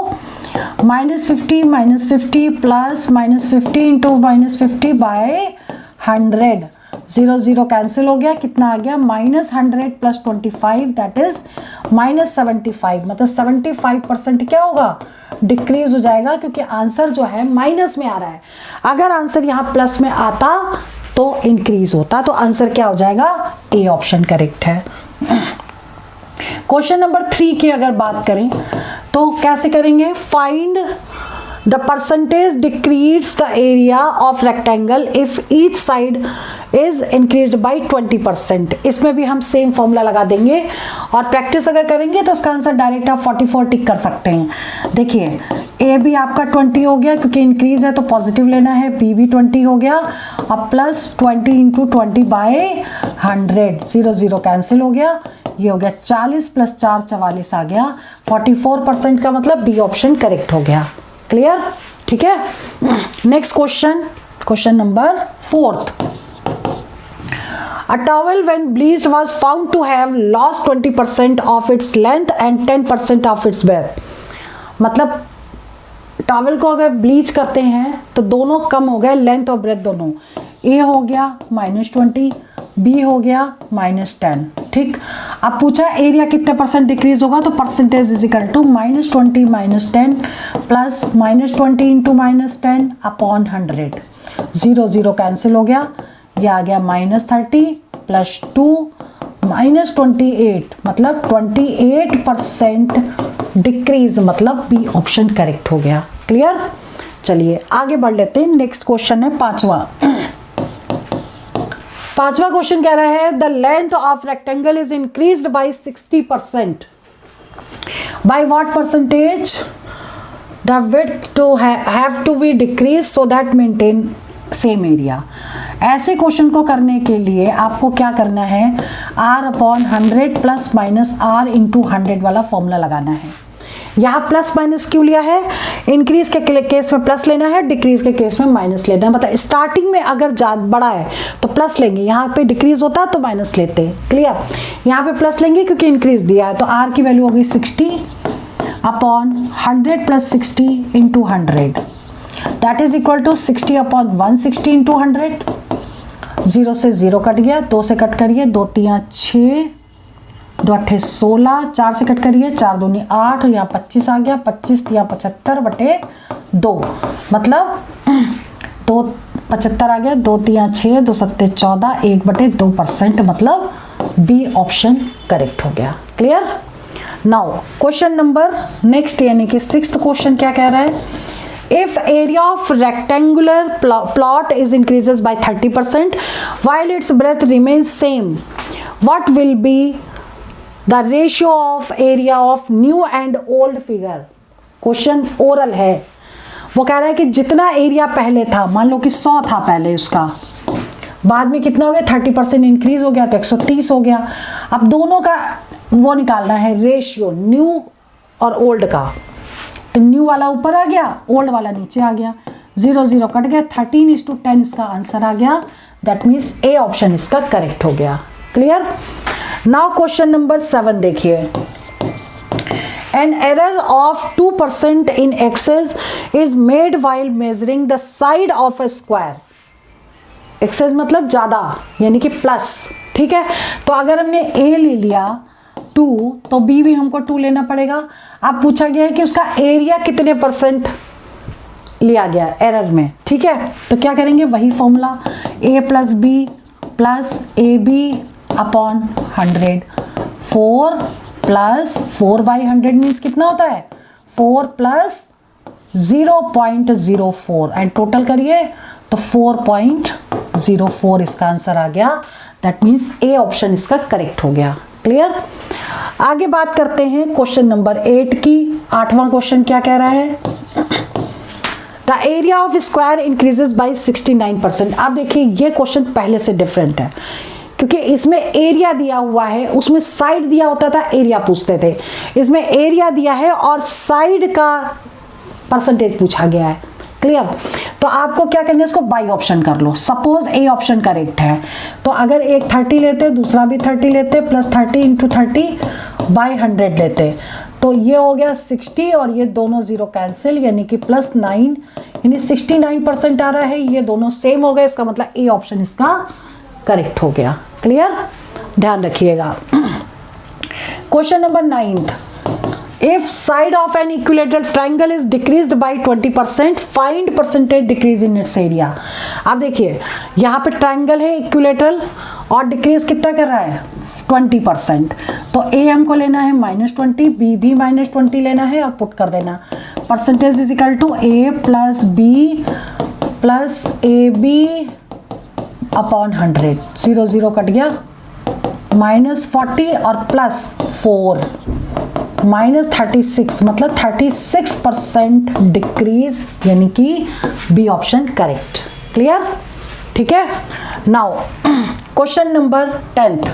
-50 plus -50 into -50 by 100। 0 0 cancel हो गया, कितना आ गया? -100 प्लस 25 दैट इज -75। मतलब 75% क्या होगा? डिक्रीज हो जाएगा, क्योंकि आंसर जो है माइनस में आ रहा है। अगर आंसर यहाँ प्लस में आता तो इंक्रीज होता। तो आंसर क्या हो जाएगा? ए ऑप्शन करेक्ट है। क्वेश्चन नंबर 3 की अगर बात करें तो कैसे करेंगे? Find the percentage decrease the area of rectangle if each side is increased bye 20%। इसमें भी हम सेम फॉर्मूला लगा देंगे और प्रैक्टिस अगर करेंगे तो इसका आंसर डायरेक्ट आप 44 टिक कर सकते हैं। देखिए ए भी आपका 20 हो गया, क्योंकि इंक्रीज है तो पॉजिटिव लेना है। बी भी 20 हो गया और प्लस 20 इंटू 20 बाय 100। 0 0 कैंसिल हो गया, ये हो गया 40 प्लस 4 44 आ गया। 44% का मतलब बी ऑप्शन करेक्ट हो गया, क्लियर, ठीक है। Next question, question number 4। A towel when bleached was found to have lost 20% of its length and 10% of its breadth। मतलब टॉवल को अगर ब्लीच करते हैं तो दोनों कम हो गए, लेंथ और ब्रेथ दोनों। ए हो गया -20, बी हो गया -10, ठीक। अब पूछा एरिया कितने परसेंट डिक्रीज होगा, तो percentage is equal to -20 -10 plus -20 into -10 upon 100। 0 0 cancel हो गया, ये आ गया -30 प्लस 2 -28, मतलब 28% डिक्रीज, मतलब बी ऑप्शन करेक्ट हो गया, क्लियर। चलिए आगे बढ़ लेते हैं। नेक्स्ट क्वेश्चन है 5वां। 5वां क्वेश्चन कह रहा है the length of rectangle is increased by 60%। By what percentage the width to have to be decrease so that maintain same area. ऐसे क्वेश्चन को करने के लिए आपको क्या करना है? r upon 100 plus minus r into 100 वाला फॉर्मूला लगाना है। यहाँ प्लस माइनस क्यों लिया है? इंक्रीज के केस में प्लस लेना है, डिक्रीज के केस में माइनस लेना है। मतलब स्टार्टिंग में अगर बड़ा है तो प्लस लेंगे, यहाँ पे डिक्रीज होता तो माइनस लेते, क्लियर। यहाँ पे प्लस लेंगे क्योंकि इंक्रीज दिया है, तो r की वैल्यू होगी 60 upon 100 plus 60 into 100 that is equal to 60 upon 160 into 100। 0 से 0 कट गया, 2 से कट करिए, 2 3 6, 2 8 16, 4 से कट करिए, 4 2 8, यहाँ 25 आ गया, 25 3 75 बटे 2, मतलब 2 75 आ गया, 2 3 6, 2 7 14, 1/2%, मतलब बी ऑप्शन करेक्ट हो गया। Clear. Now question number next यानी कि 6th क्वेश्चन क्या कह रहा है, if area of rectangular plot is increases by 30% while its breadth remains same, what will be the ratio of area of new and old figure। Question oral है, वो कह रहा है कि जितना एरिया पहले था, मान लो कि 100 था पहले, उसका बाद में कितना हो गया, 30% इंक्रीज हो गया तो 130 हो गया। अब दोनों का वो निकालना है रेशियो, न्यू और ओल्ड का। तो न्यू वाला ऊपर आ गया, ओल्ड वाला नीचे आ गया, 0 0 कट गया, 13:10 इसका आंसर आ गया। दैट मीन्स ए ऑप्शन इसका करेक्ट हो गया। क्लियर। नाउ क्वेश्चन नंबर 7 देखिए, an error of 2% in excess is made while measuring the side of a square. Excess मतलब ज्यादा यानी कि प्लस, ठीक है। तो अगर हमने ए ले लिया 2 तो बी भी हमको 2 लेना पड़ेगा। अब पूछा गया है कि उसका एरिया कितने % लिया गया एरर में, ठीक है। तो क्या करेंगे, वही formula, a plus B plus A B upon 100। 4 plus 4/100 means कितना होता है, 4 प्लस 0.04 एंड टोटल करिए तो 4.04 इसका आंसर आ गया। दैट मीन्स ए ऑप्शन इसका करेक्ट हो गया। क्लियर। आगे बात करते हैं क्वेश्चन नंबर 8 की। 8वां क्वेश्चन क्या कह रहा है, the area of square increases by 69%। आप देखिए ये क्वेश्चन पहले से डिफरेंट है, क्योंकि इसमें एरिया दिया हुआ है, उसमें साइड दिया होता था, एरिया पूछते थे। इसमें एरिया दिया है और साइड का परसेंटेज पूछा गया है। क्लियर। तो आपको क्या करना है, इसको बाई ऑप्शन कर लो। सपोज ए ऑप्शन करेक्ट है तो अगर एक 30 लेते, दूसरा भी 30 लेते, प्लस 30 × 30/100 लेते, तो ये हो गया 60 और ये दोनों जीरो कैंसिल, यानी कि +9 यानी 69% आ रहा है। ये दोनों सेम हो गए, इसका मतलब ए ऑप्शन इसका करेक्ट हो गया। क्लियर। ध्यान रखिएगा। Question number 9th, if side of an equilateral triangle is decreased by 20%, find percentage decrease in its area। अब देखिए यहाँ पे ट्राइंगल है इक्विलेटरल और डिक्रीज कितना कर रहा है, 20%। तो ए हमको लेना है -20, बी भी -20 लेना है और पुट कर देना। Percentage is equal to a plus B plus A B upon 100। 0 0 cut गया, -40 और +4 -36, मतलब 36% डिक्रीज, यानी कि बी ऑप्शन करेक्ट। क्लियर। ठीक है। Now question number 10th,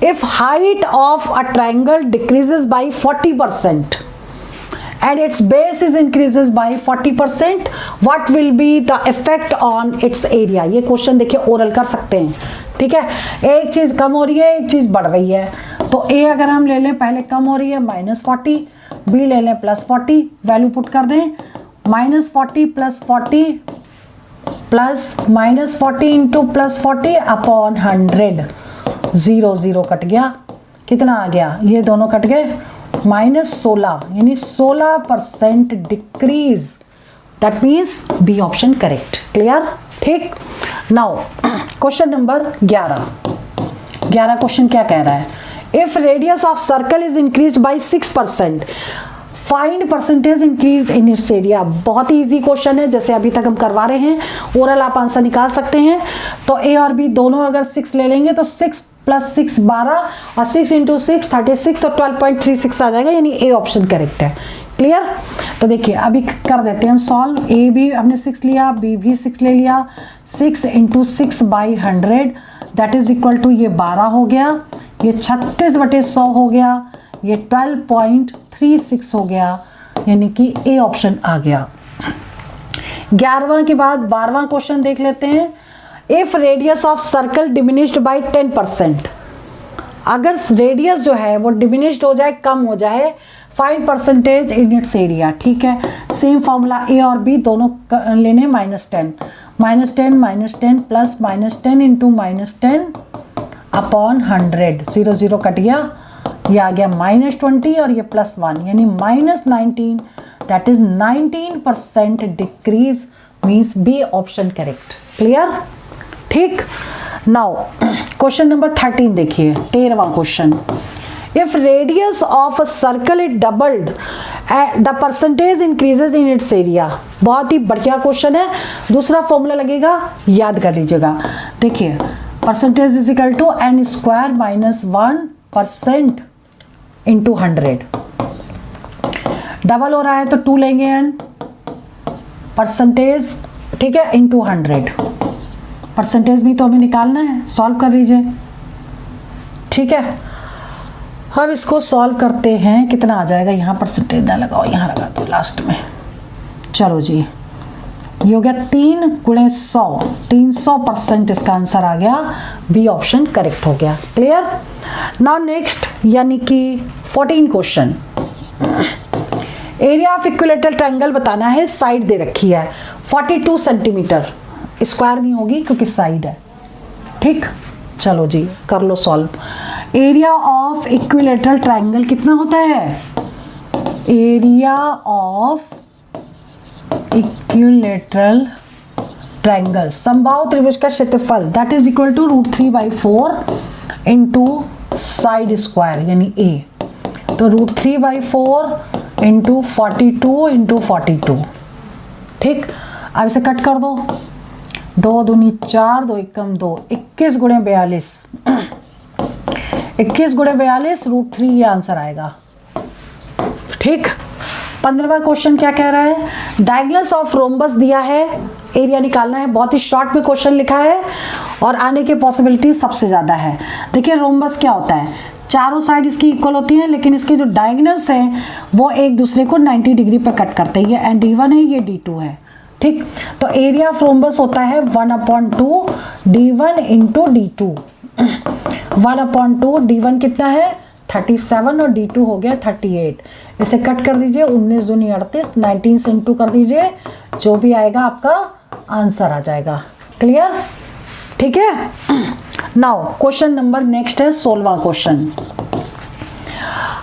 if height of a triangle decreases by 40% and its base is increases by 40%, what will be the effect on its area। ये क्वेश्चन देखिए ओरल कर सकते हैं, ठीक है। एक चीज कम हो रही है, एक चीज बढ़ रही है। तो ए अगर हम ले लें, पहले कम हो रही है -40, बी ले लें +40, वैल्यू पुट कर दें, -40 + 40 प्लस -40 इंटू +40 अपॉन 100। 0 0 कट गया, कितना आ गया, ये दोनों कट गए, -16 यानी 16% decrease. That means B option correct. Clear. ठीक। नाउ क्वेश्चन नंबर 11 क्वेश्चन क्या कह रहा है, if radius of circle is increase by 6%, find percentage increase in its area. बहुत ही इजी क्वेश्चन है, जैसे अभी तक हम करवा रहे हैं, ओरल आप आंसर निकाल सकते हैं। तो ए और बी दोनों अगर 6 ले लेंगे तो 6 + 6 12 और 6 × 6 36, तो 12.36 आ जाएगा, यानी ए ऑप्शन करेक्ट है। क्लियर। तो देखिए अभी कर देते हैं हम सॉल्व। ए भी हमने 6 लिया, बी भी 6 ले लिया, 6 × 6/100 दैट इज इक्वल टू, ये 12 हो गया, ये 36/100 हो गया, ये 12.36 हो गया, यानी कि ए ऑप्शन आ गया। 11वां के बाद 12वां क्वेश्चन देख लेते हैं, if radius of circle diminished by 10%, अगर रेडियस जो है वो डिमिनिश्ड हो जाए, कम हो जाए, find percentage in its area. ठीक है। सेम फॉर्मूला, ए और बी दोनों लेने, -10 -10 प्लस -10 इंटू -10 अपॉन 100। 0 0 कट गया, ये आ गया -20 और ये +1 यानी -19, that is 19% decrease means B option correct. Clear? ठीक। नाउ क्वेश्चन नंबर 13 देखिए, 13वां question. If radius of a circle is doubled the percentage increases in its area. बहुत ही बढ़िया क्वेश्चन है। दूसरा फॉर्मूला लगेगा, याद कर लीजिएगा। देखिए, percentage is equal to n square minus 1% into 100। Double हो रहा है तो 2 लेंगे n परसेंटेज, ठीक है, इंटू 100। परसेंटेज भी तो हमें निकालना है, सॉल्व कर लीजिए। ठीक है, अब इसको सॉल्व करते हैं। कितना आ जाएगा, यहाँ परसेंटेज ना लगाओ, यहाँ लगा दो लास्ट में। चलो जी, ये हो गया 3 × 100, 300% इसका आंसर आ गया। बी ऑप्शन करेक्ट हो गया। क्लियर? नाउ नेक्स्ट, यानी कि 14 question. Area of equilateral triangle बताना है। साइड दे रखी है 42 सेंटीमीटर, स्क्वायर नहीं होगी क्योंकि साइड है। ठीक, चलो जी कर लो solve. Area of equilateral triangle कितना होता है? एरिया ऑफ इक्विलेटरल ट्रायंगल, समबाहु त्रिभुज का क्षेत्रफल, that is equal to √3/4 into side square यानी ए। तो √3/4 इंटू 42 इंटू 42। ठीक, अब इसे कट कर दो। 2 दूनी 4, 2 एकम 2, 21 × 42, 21 × 42 √3 ये आंसर आएगा। ठीक, 15वां क्वेश्चन क्या कह रहा है? डायगोनल्स ऑफ रोम्बस दिया है, एरिया निकालना है। बहुत ही शॉर्ट में क्वेश्चन लिखा है और आने की पॉसिबिलिटी सबसे ज्यादा है। देखिए, रोम्बस क्या होता है? चारों साइड इसकी इक्वल होती हैं, लेकिन इसके जो डायगोनल्स हैं वो एक दूसरे को 90 डिग्री पर कट करते हैं। ये D1 है, ये D2 है। ठीक, तो एरिया ऑफ रोम्बस होता है 1/2 D1 इंटू D2। 1/2 D1 कितना है? 37 और D2 हो गया 38। इसे कट कर दीजिए, 19 दूनी 38, 19 से इंटू कर दीजिए, जो भी आएगा आपका आंसर आ जाएगा। क्लियर? ठीक है। नाउ क्वेश्चन नंबर नेक्स्ट है 16वां question.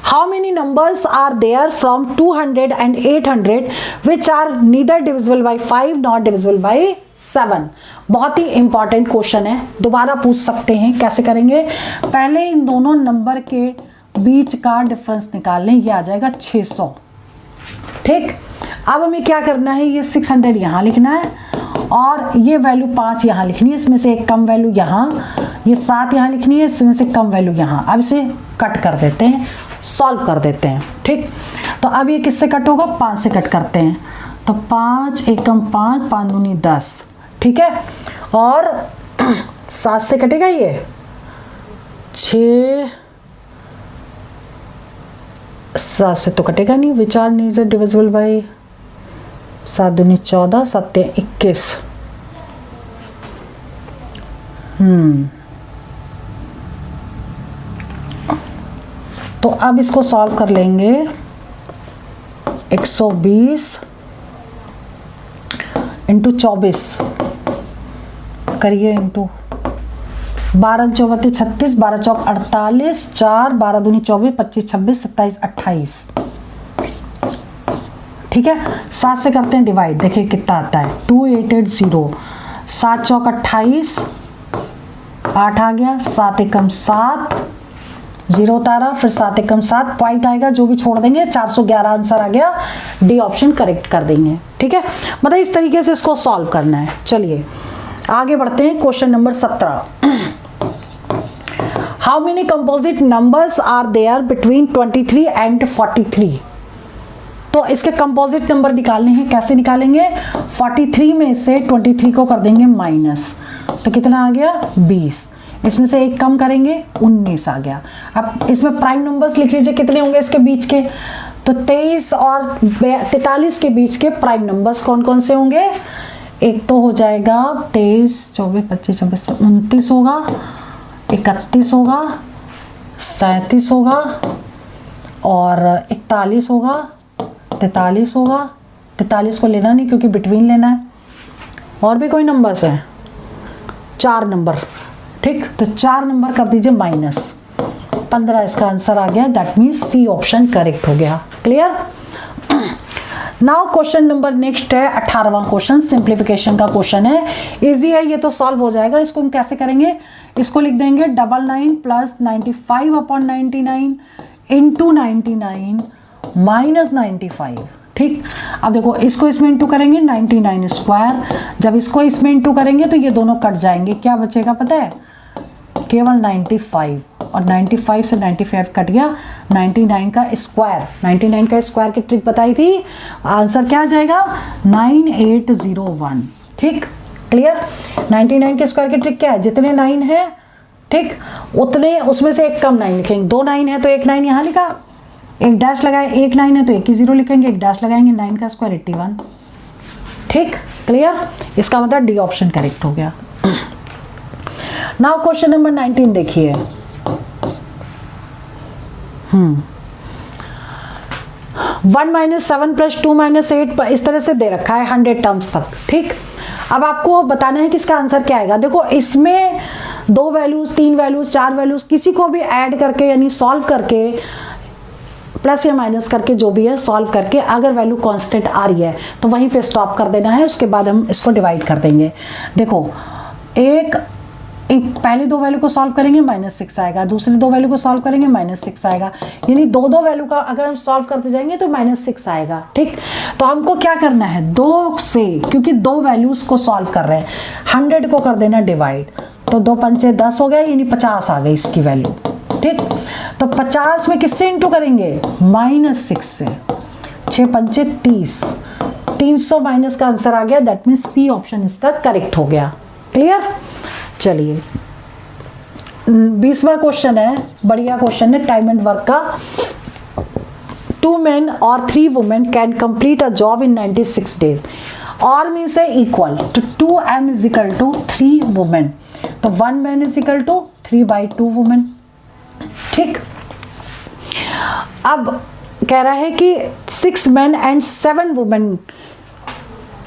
How many numbers are there from 200 and 800 which are neither divisible by 5 nor divisible by 7। बहुत ही इंपॉर्टेंट क्वेश्चन है, दोबारा पूछ सकते हैं। कैसे करेंगे? पहले इन दोनों नंबर के बीच का डिफरेंस निकाल लें, ये आ जाएगा 600। ठीक, अब हमें क्या करना है? ये 600 यहाँ लिखना है और ये वैल्यू 5 यहाँ लिखनी है। इसमें से एक कम वैल्यू यहाँ, ये 7 यहाँ लिखनी है, इसमें से कम वैल्यू यहाँ। अब इसे कट कर देते हैं, सॉल्व कर देते हैं। ठीक, तो अब ये किससे कट होगा? 5 से कट करते हैं। तो 5 एकम 5, 5 दूनी 10। ठीक है, और 7 से कटेगा ये 6, 7 से तो कटेगा नहीं। Which are neither divisible by 7 दूनी 14, 7 21। तो अब इसको सॉल्व कर लेंगे। 120 इंटू 24 करिए, इंटू 12 × 4 = 36, 12 × 4 = 48, 4 12 दूनी 24, 25 26 27 28। ठीक है, 7 से करते हैं डिवाइड, देखिए कितना आता है 2880। 7 × 4 = 28, 8 आ गया, 7 एकम 7, 0 उतारा, फिर 7 एकम 7, पॉइंट आएगा, जो भी छोड़ देंगे 411 आंसर आ गया। डी ऑप्शन करेक्ट कर देंगे। ठीक है, मतलब इस तरीके से इसको सॉल्व करना है। चलिए आगे बढ़ते हैं। Question number 17। How many composite numbers are there between 23 and 43। तो इसके कंपोजिट नंबर निकालने हैं। कैसे निकालेंगे? 43 में से 23 को कर देंगे माइनस, तो कितना आ गया? 20। इसमें से एक कम करेंगे, 19 आ गया। अब इसमें प्राइम नंबर्स लिख लीजिए, कितने होंगे इसके बीच के? तो 23 और 43 के बीच के प्राइम नंबर्स कौन कौन से होंगे? एक तो हो जाएगा 23, 24, 25, 26, 29 होगा, 31 होगा, 37 होगा और 41 होगा, 43 होगा। 43 को लेना नहीं क्योंकि बिटवीन लेना है। और भी कोई नंबर्स हैं? 4 नंबर। ठीक, तो 4 नंबर कर दीजिए माइनस 15। इसका आंसर आ गया, that means C option correct हो गया। Clear? Now question number next है 18वां क्वेश्चन, सिंप्लीफिकेशन का क्वेश्चन है, इजी है, ये तो सॉल्व हो जाएगा। इसको हम कैसे करेंगे, इसको लिख देंगे 99 प्लस 95 अपॉन 99 इंटू 99 माइनस 95। ठीक, अब देखो इसको इसमें इंटू करेंगे 99 स्क्वायर, जब इसको इसमें इंटू करेंगे तो ये दोनों कट जाएंगे, क्या बचेगा पता है, केवल 95, और 95 से 95 कट गया, 99 का स्क्वायर, 99 का स्क्वायर की ट्रिक बताई थी, आंसर क्या आ जाएगा 9801। ठीक, क्लियर। 99 के स्क्वायर की ट्रिक क्या है, जितने 9 है ठीक उतने उसमें से एक कम 9 लिखेंगे, 2 9 है तो एक 9 यहाँ लिखा, एक डैश लगाए, एक 9 है तो एक ही 0 लिखेंगे, एक डैश लगाएंगे, 9 का स्क्वायर 81। ठीक, क्लियर, इसका मतलब डी ऑप्शन करेक्ट हो गया। नाउ क्वेश्चन नंबर 19 देखिए। 1 माइनस 7 प्लस 2 माइनस 8 इस तरह से दे रखा है 100 टर्म्स तक। ठीक, अब आपको बताना है कि इसका आंसर क्या आएगा। देखो इसमें 2 वैल्यूज, 3 वैल्यूज, 4 वैल्यूज किसी को भी ऐड करके यानी सॉल्व करके प्लस या माइनस करके जो भी है सॉल्व करके अगर वैल्यू कांस्टेंट आ रही है तो वहीं पे स्टॉप कर देना है, उसके बाद हम इसको डिवाइड कर देंगे। देखो एक पहली 2 वैल्यू को सॉल्व करेंगे -6 आएगा, दूसरी 2 वैल्यू को सॉल्व करेंगे -6 आएगा, यानी 2 वैल्यू का अगर हम सॉल्व करते जाएंगे तो -6 आएगा। ठीक, तो हमको क्या करना है 2 से, क्योंकि 2 वैल्यूज को सॉल्व कर रहे हैं, 100 को कर देना डिवाइड, तो 2 पंचे 10 हो गया, यानी 50 आ गई इसकी वैल्यू। ठीक, तो 50 में किससे इंटू करेंगे -6 से, 6 पंचे 30, 300 माइनस का आंसर आ गया, दैट मीन्स सी ऑप्शन इसका करेक्ट हो गया। क्लियर, चलिए 20वां क्वेश्चन है, बढ़िया क्वेश्चन है, टाइम एंड वर्क का। 2 men और 3 women can complete a job in 96 days और मीन्स है इक्वल तो 2m is equal to 3 women, तो 1 man is equal to 3/2 women। ठीक, अब कह रहा है कि 6 men and 7 women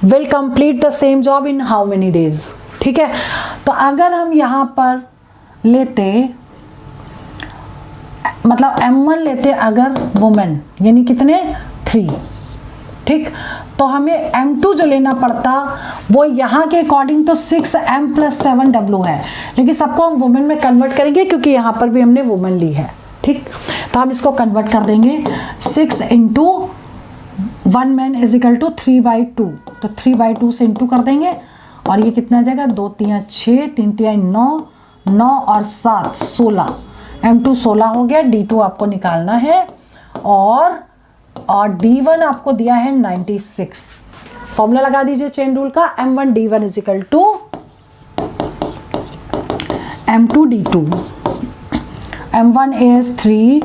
will complete the same job in how many days। ठीक है, तो अगर हम यहां पर लेते मतलब M1 लेते अगर वुमेन यानी कितने 3, ठीक, तो हमें M2 जो लेना पड़ता वो यहाँ के अकॉर्डिंग तो 6m + 7w है, लेकिन सबको हम वुमेन में कन्वर्ट करेंगे क्योंकि यहाँ पर भी हमने वुमेन ली है। ठीक, तो हम इसको कन्वर्ट कर देंगे 6 × 1 man इज इक्वल टू 3/2, तो 3/2 से इंटू कर देंगे और ये कितना आ जाएगा 2 3 6 3 3 9 9 और 7 16, M2 16 हो गया, D2 आपको निकालना है और D1 आपको दिया है 96। फॉर्मूला लगा दीजिए चेन रूल का, M1 D1 is equal to M2 D2, M1 is 3,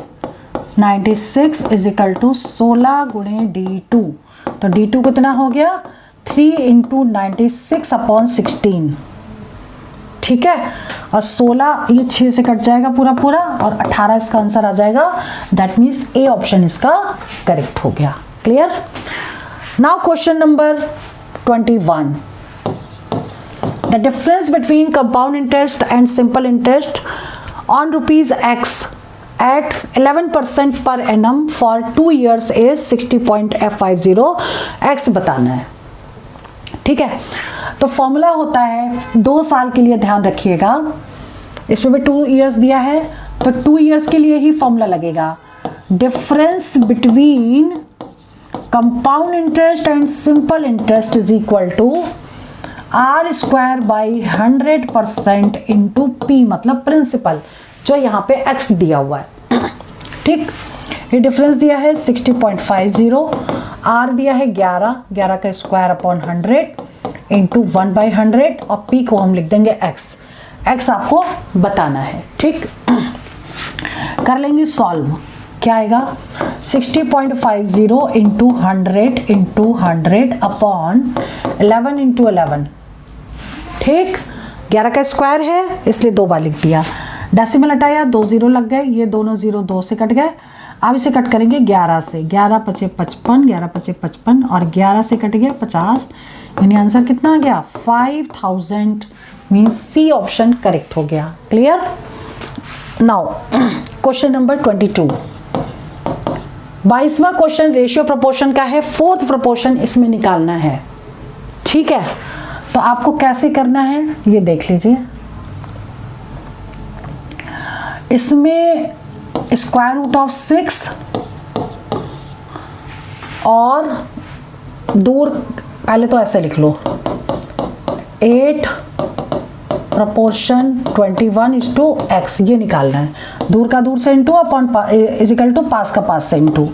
96 is equal to 16 × D2, तो D2 कितना हो गया 3 × 96/16। ठीक है, और 16 ये 6 से कट जाएगा पूरा पूरा और 18 इसका आंसर आ जाएगा, दैट मीन्स ए ऑप्शन इसका करेक्ट हो गया। Clear. Now question number 21, the difference between compound interest and simple interest on ₹X at 11% per annum for 2 years is 60.50 x बताना है। ठीक है, तो फॉर्मूला होता है 2 साल के लिए, ध्यान रखिएगा इसमें भी 2 इयर्स दिया है तो 2 इयर्स के लिए ही फॉर्मूला लगेगा। Difference between compound interest and simple interest is equal to R²/100% into P, मतलब प्रिंसिपल जो यहाँ पे x दिया हुआ है। ठीक, ये डिफरेंस दिया है 60.50, R दिया है 11 का स्क्वायर अपॉन 100 इंटू 1/100 और P को हम लिख देंगे x आपको बताना है। ठीक, कर लेंगे सॉल्व, क्या आएगा 60.50 इंटू 100 अपॉन 11 इंटू 11। ठीक, 11 का स्क्वायर है इसलिए 2 बार लिख दिया, डेसिमल हटाया 2 0 लग गए, ये दोनों 0 2 से कट गए। अब इसे कट करेंगे 11 से, 11 × 5 = 55, 11 × 5 = 55 और 11 से कट गया 50, यानी आंसर कितना आ गया 5000, मीन्स सी ऑप्शन करेक्ट हो गया। क्लियर। नाउ क्वेश्चन नंबर 22, 22वां क्वेश्चन रेशियो प्रोपोर्शन का है, फोर्थ प्रोपोर्शन इसमें निकालना है। ठीक है, तो आपको कैसे करना है ये देख लीजिए। इसमें स्क्वायर रूट ऑफ 6 और दूर पहले तो ऐसे लिख लो 8 प्रपोर्शन 21:x, ये निकालना है। दूर का दूर से into upon is equal to पास का पास से into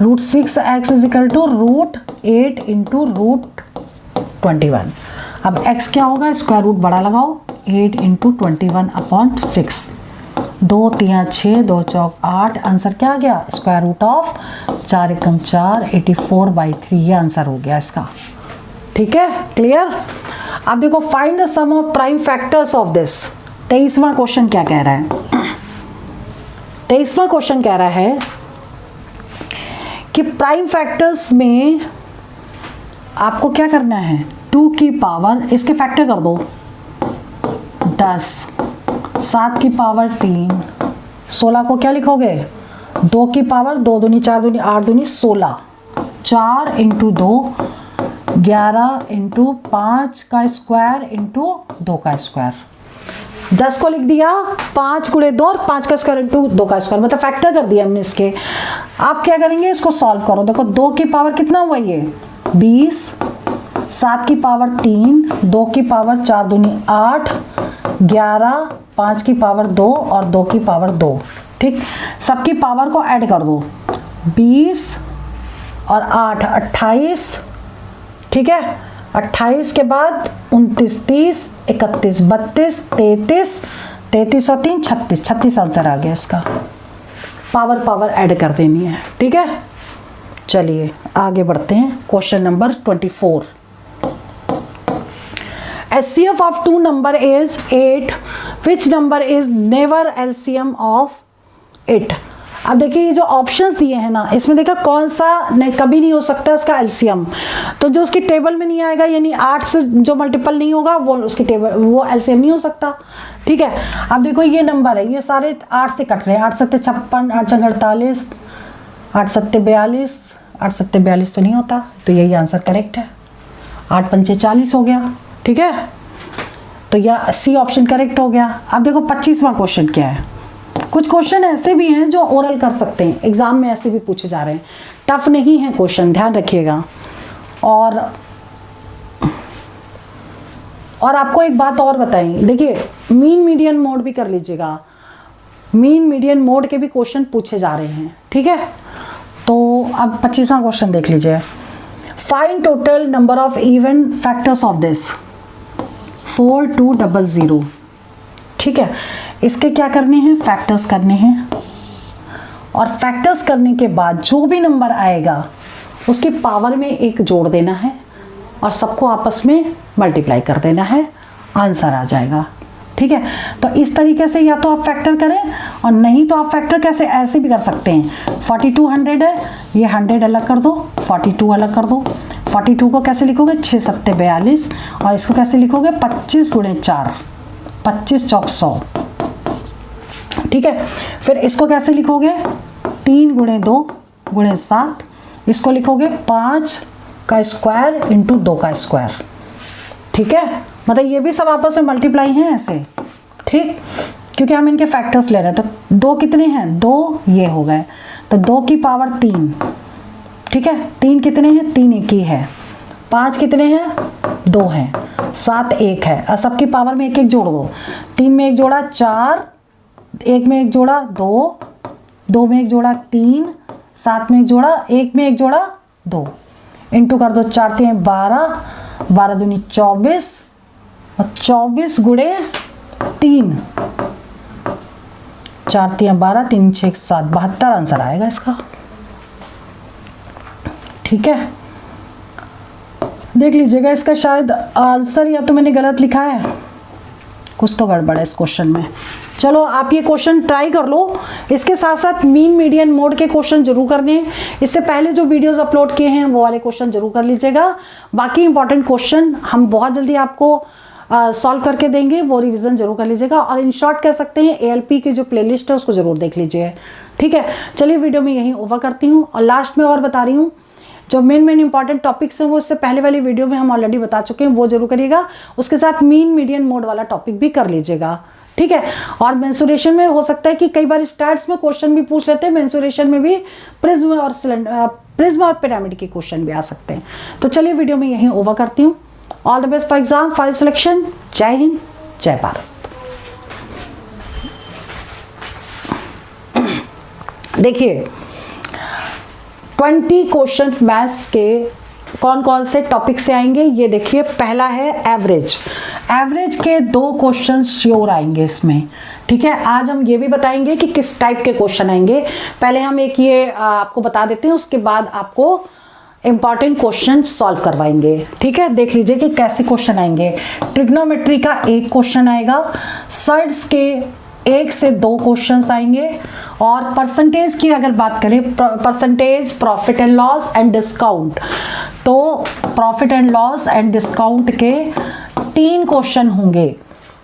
root 6x is equal to root 8 into root 21। अब x क्या होगा, स्क्वायर रूट बड़ा लगाओ, 8 इंटू 21/6, 2 3 6 2 चौक 8, आंसर क्या आ गया, स्क्वायर रूट ऑफ 4 एकम 4 84/3, ये आंसर हो गया इसका। ठीक है, क्लियर। अब देखो find the sum of prime factors of this. 23वां क्वेश्चन क्या कह रहा है, 23वां क्वेश्चन कह रहा है कि प्राइम फैक्टर्स में आपको क्या करना है, 2 की पावर, इसके फैक्टर कर दो 10, 7 की पावर 3, 16 को क्या लिखोगे, 2 की पावर 2 दूनी 4 दूनी 8 दूनी 16, 4 इंटू 2 11 इंटू 5 का स्क्वायर इंटू 2 का स्क्वायर, 10 को लिख दिया 5 गुणे 2 और 5 का स्क्वायर इंटू 2 का स्क्वायर, मतलब फैक्टर कर दिया हमने इसके। आप क्या करेंगे, इसको सॉल्व करो। देखो 2 की पावर कितना हुआ ये 20, 7 की पावर 3, 2 की पावर 4 दूनी 8, 11, 5 की पावर 2 और 2 की पावर 2। ठीक, सबकी पावर को ऐड कर दो, 20 और 8 28। ठीक है, 28 के बाद 29 30 31 32 33 33 और 3 36, 36 आंसर आ गया इसका। पावर ऐड कर देनी है। ठीक है, चलिए आगे बढ़ते हैं। Question number 24। HCF of 2 number is 8, which number is never LCM of 8। अब देखिए ये जो ऑप्शंस दिए हैं ना, इसमें देखा कौन सा नहीं, कभी नहीं हो सकता उसका एलसीएम, तो जो उसकी टेबल में नहीं आएगा, यानी 8 से जो मल्टीपल नहीं होगा वो उसकी टेबल, वो एलसीएम नहीं हो सकता। ठीक है, अब देखो ये नंबर है, ये सारे 8 से कट रहे हैं, 8 7 56, 8 6 48, 8 7 42, 8 7 42 तो नहीं होता, तो यही आंसर करेक्ट है। 8 5 40 हो गया। ठीक है, तो यह सी ऑप्शन करेक्ट हो गया। अब देखो 25वां क्वेश्चन क्या है। कुछ क्वेश्चन ऐसे भी हैं जो ओरल कर सकते हैं, एग्जाम में ऐसे भी पूछे जा रहे हैं, टफ नहीं है क्वेश्चन, ध्यान रखिएगा। और आपको एक बात और बताएं, देखिए मीन मीडियन मोड भी कर लीजिएगा, मीन मीडियन मोड के भी क्वेश्चन पूछे जा रहे हैं। ठीक है, तो अब 25वां क्वेश्चन देख लीजिए। Find total number of even factors of this 4200। ठीक है, इसके क्या करने हैं, फैक्टर्स करने हैं, और फैक्टर्स करने के बाद जो भी नंबर आएगा उसकी पावर में 1 जोड़ देना है और सबको आपस में मल्टीप्लाई कर देना है, आंसर आ जाएगा। ठीक है, तो इस तरीके से या तो आप फैक्टर करें, और नहीं तो आप फैक्टर कैसे ऐसे भी कर सकते हैं। 4200 है, ये 100 अलग कर दो, 42 अलग कर दो। 42 को कैसे लिखोगे, 6 7 42, और इसको कैसे लिखोगे 25 गुणे 4, 25 चौक 100। ठीक है, फिर इसको कैसे लिखोगे 3 गुणे 2 गुणे 7, इसको लिखोगे 5 का स्क्वायर इंटू 2 का स्क्वायर। ठीक है, मतलब ये भी सब आपस में मल्टीप्लाई हैं ऐसे। ठीक, क्योंकि हम इनके फैक्टर्स ले रहे हैं। तो 2 कितने हैं, 2 ये हो गए, तो 2 की पावर 3। ठीक है, 3 कितने हैं, 3 1 ही है। 5 कितने हैं, 2 हैं। 7 1 है, और सबकी पावर में 1 1 जोड़ दो। 3 में 1 जोड़ा 4, 1 में 1 जोड़ा 2, 2 में 1 जोड़ा 3, 7 में 1 जोड़ा, 1 में 1 जोड़ा 2, इंटू कर दो 4 3 12, 12 दूनी 24, और 24 गुणे 3, 4 3 12, 3 6 7 72 आंसर आएगा इसका। ठीक है, देख लीजिएगा इसका शायद आंसर या तो मैंने गलत लिखा है, कुछ तो गड़बड़ है इस क्वेश्चन में। चलो आप ये क्वेश्चन ट्राई कर लो, इसके साथ साथ मीन मीडियन मोड के क्वेश्चन जरूर करने हैं। इससे पहले जो वीडियोस अपलोड किए हैं वो वाले क्वेश्चन जरूर कर लीजिएगा। बाकी इंपॉर्टेंट क्वेश्चन हम बहुत जल्दी आपको सॉल्व करके देंगे, वो रिवीजन जरूर कर लीजिएगा। और इन शॉर्ट कह सकते हैं ALP की जो प्लेलिस्ट है उसको जरूर देख लीजिए, ठीक है। चलिए वीडियो में यहीं ओवर करती हूँ और लास्ट में और बता रही हूँ जो मेन इंपॉर्टेंट टॉपिक्स हैं वो इससे पहले वाली वीडियो में हम ऑलरेडी बता चुके हैं, वो जरूर करिएगा। उसके साथ मीन मीडियन मोड वाला टॉपिक भी कर लीजिएगा, ठीक है। और मेंसुरेशन में हो सकता है कि कई बार स्टैट्स में क्वेश्चन भी पूछ लेते हैं, मेंसुरेशन में भी प्रिज्म और पिरामिड के क्वेश्चन भी आ सकते हैं। तो चलिए वीडियो में यहीं ओवर करती हूँ। All the best for exam, file selection. जय हिंद, जय भारत। देखिए 20 क्वेश्चन मैथ्स के कौन कौन से टॉपिक से आएंगे, ये देखिए। पहला है एवरेज। एवरेज के 2 क्वेश्चन श्योर आएंगे इसमें, ठीक है। आज हम ये भी बताएंगे कि किस टाइप के क्वेश्चन आएंगे। पहले हम एक ये आपको बता देते हैं, उसके बाद आपको इंपॉर्टेंट क्वेश्चन सॉल्व करवाएंगे, ठीक है। देख लीजिए कि कैसे क्वेश्चन आएंगे। ट्रिग्नोमेट्री का 1 क्वेश्चन आएगा, सर्ड्स के 1 से 2 क्वेश्चंस आएंगे, और परसेंटेज की अगर बात करें, percentage, profit and loss and discount, तो profit and loss and discount के 3 क्वेश्चन होंगे,